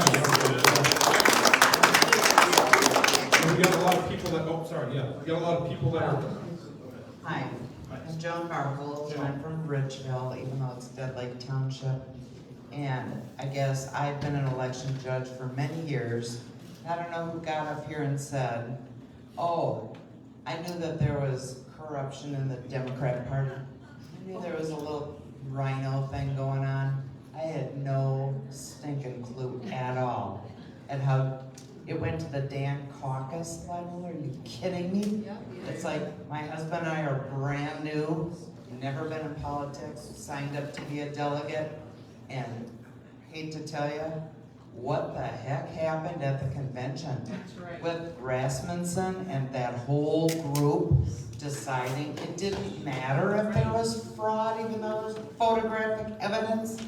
We got a lot of people that, we got a lot of people that are. Hi, I'm Joan Barfold, and I'm from Ridgeville, even though it's Dead Lake Township. And I guess I've been an election judge for many years. I don't know who got up here and said, oh, I knew that there was corruption in the Democrat Party. I knew there was a little rhino thing going on. I had no stinking clue at all at how it went to the Dan caucus level. Are you kidding me? It's like my husband and I are brand new, never been in politics, signed up to be a delegate, and hate to tell you, what the heck happened at the convention? With Rasmussen and that whole group deciding it didn't matter if there was fraud, even though there was photographic evidence?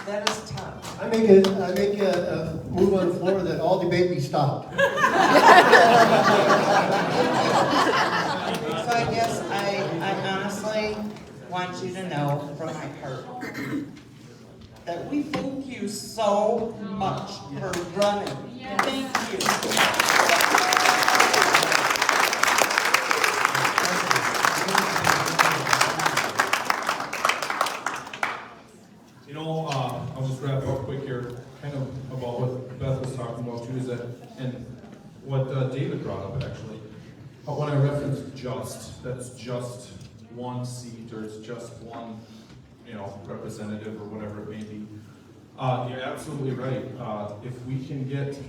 That is tough. I make a move on the floor that all debate be stopped. So I guess I honestly want you to know from my heart that we thank you so much for running. Thank you. You know, I'll just wrap up quick here, kind of about what Beth was talking about too, is that, and what David brought up actually. When I referenced that's just one seat, or it's just one, representative or whatever it may be. You're absolutely right. If we can get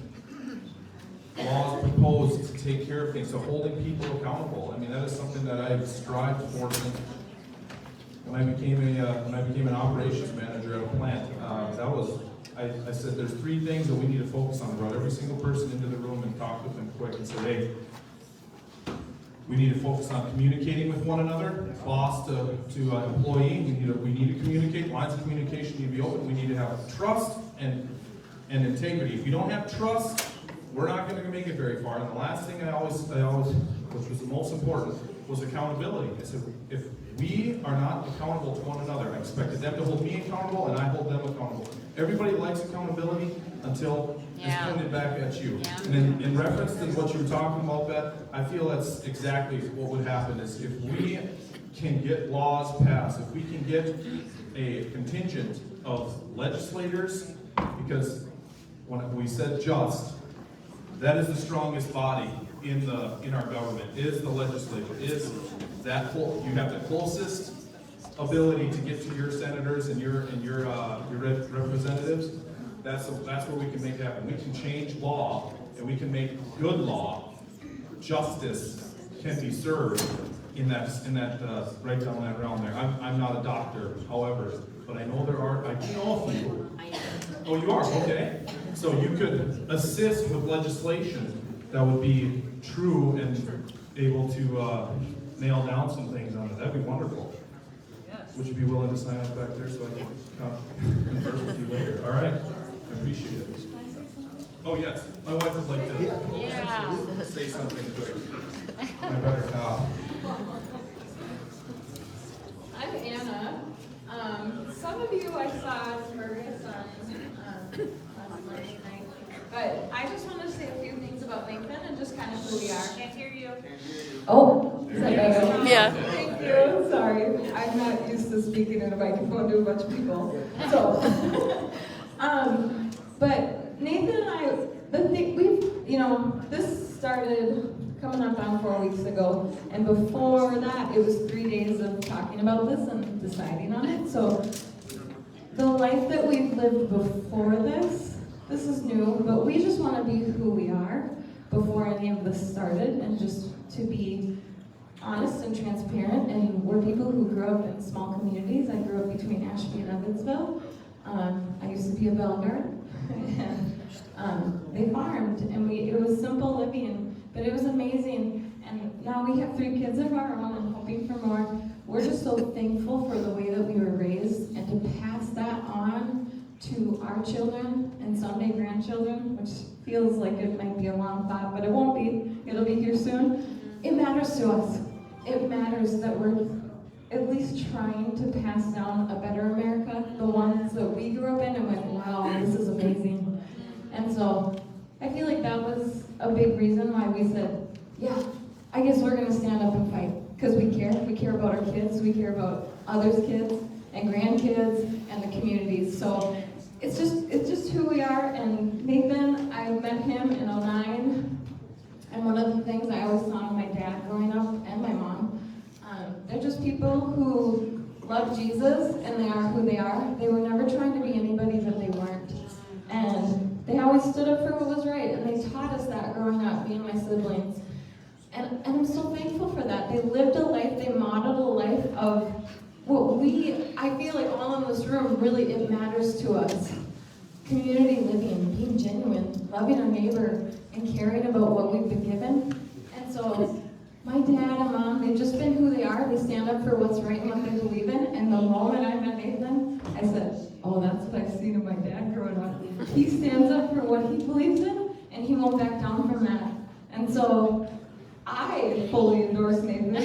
laws proposed to take care of things, so holding people accountable, I mean, that is something that I've strived for since when I became an operations manager at a plant. I said there's 3 things that we need to focus on. Brought every single person into the room and talked with them quick and said, hey, We need to focus on communicating with one another, boss to employee. We need to communicate. Lines of communication need to be open. We need to have trust and integrity. If you don't have trust, we're not going to make it very far. And the last thing I always, which was the most important, was accountability. I said, if we are not accountable to one another, I expected them to hold me accountable, and I hold them accountable. Everybody likes accountability until it's pointed back at you. And in reference to what you were talking about, Beth, I feel that's exactly what would happen is if we can get laws passed, if we can get a contingent of legislators, because when we said just, that is the strongest body in our government, is the legislature, is that you have the closest ability to get to your senators and your representatives. That's where we can make it happen. We can change law, and we can make good law. Justice can be served in that right down that realm there. I'm not a doctor, however, but I know there are. I know a few. Oh, you are? Okay. So you could assist with legislation that would be true and able to nail down some things on it. That'd be wonderful. Yes. Would you be willing to sign up back there so I can converse with you later? All right. I appreciate it. Oh, yes. My wife would like to say something quick. I better not. I'm Anna. Some of you I saw at Fergus on Monday night, but I just want to say a few things about Nathan and just kind of who we are. Can't hear you. Oh, is that better? Yeah. Thank you. Sorry, I'm not used to speaking in a microphone to a bunch of people. So, but Nathan and I, this started coming up on 4 weeks ago, and before that, it was 3 days of talking about this and deciding on it. So the life that we've lived before this is new, but we just want to be who we are before any of this started, and just to be honest and transparent. And we're people who grew up in small communities. I grew up between Ashby and Evansville. I used to be a bell guard, and they farmed, and it was simple living. But it was amazing, and now we have 3 kids of our own and hoping for more. We're just so thankful for the way that we were raised, and to pass that on to our children and someday grandchildren, which feels like it might be a long thought, but it won't be. It'll be here soon. It matters to us. It matters that we're at least trying to pass down a better America, the ones that we grew up in and went, wow, this is amazing. And so I feel like that was a big reason why we said, yeah, I guess we're going to stand up and fight, because we care. We care about our kids. We care about others' kids and grandkids and the communities. So it's just who we are. And Nathan, I met him in 2009, and one of the things I always saw in my dad growing up and my mom, they're just people who love Jesus, and they are who they are. They were never trying to be anybody that they weren't. And they always stood up for what was right, and they taught us that growing up, me and my siblings. And I'm so thankful for that. They lived a life, they modeled a life of what I feel like all in this room, really it matters to us. Community living, being genuine, loving our neighbor, and caring about what we've been given. And so my dad and mom, they've just been who they are. They stand up for what's right and what they believe in. And the moment I met Nathan, I said, oh, that's what I've seen in my dad growing up. He stands up for what he believes in, and he won't back down from that. And so I fully endorse Nathan.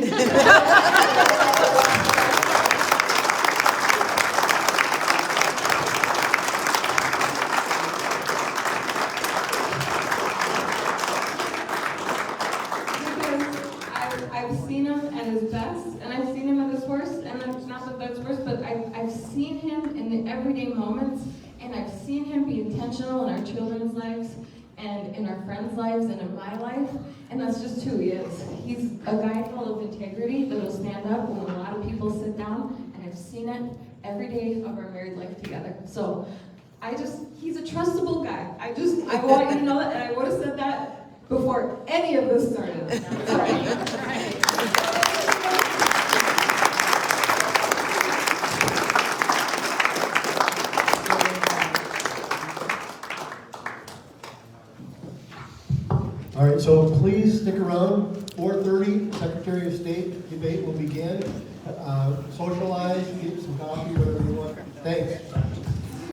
I've seen him at his best, and I've seen him at his worst, and that's not that that's worse, but I've seen him in the everyday moments, and I've seen him be intentional in our children's lives, and in our friends' lives, and in my life, and that's just who he is. He's a guy full of integrity that will stand up when a lot of people sit down, and I've seen it every day of our married life together. So he's a trustable guy. I want you to know that, and I would have said that before any of this started. Right. All right, so please stick around. 4:30, Secretary of State debate will begin. Socialize, get some coffee, whatever you want. Thanks.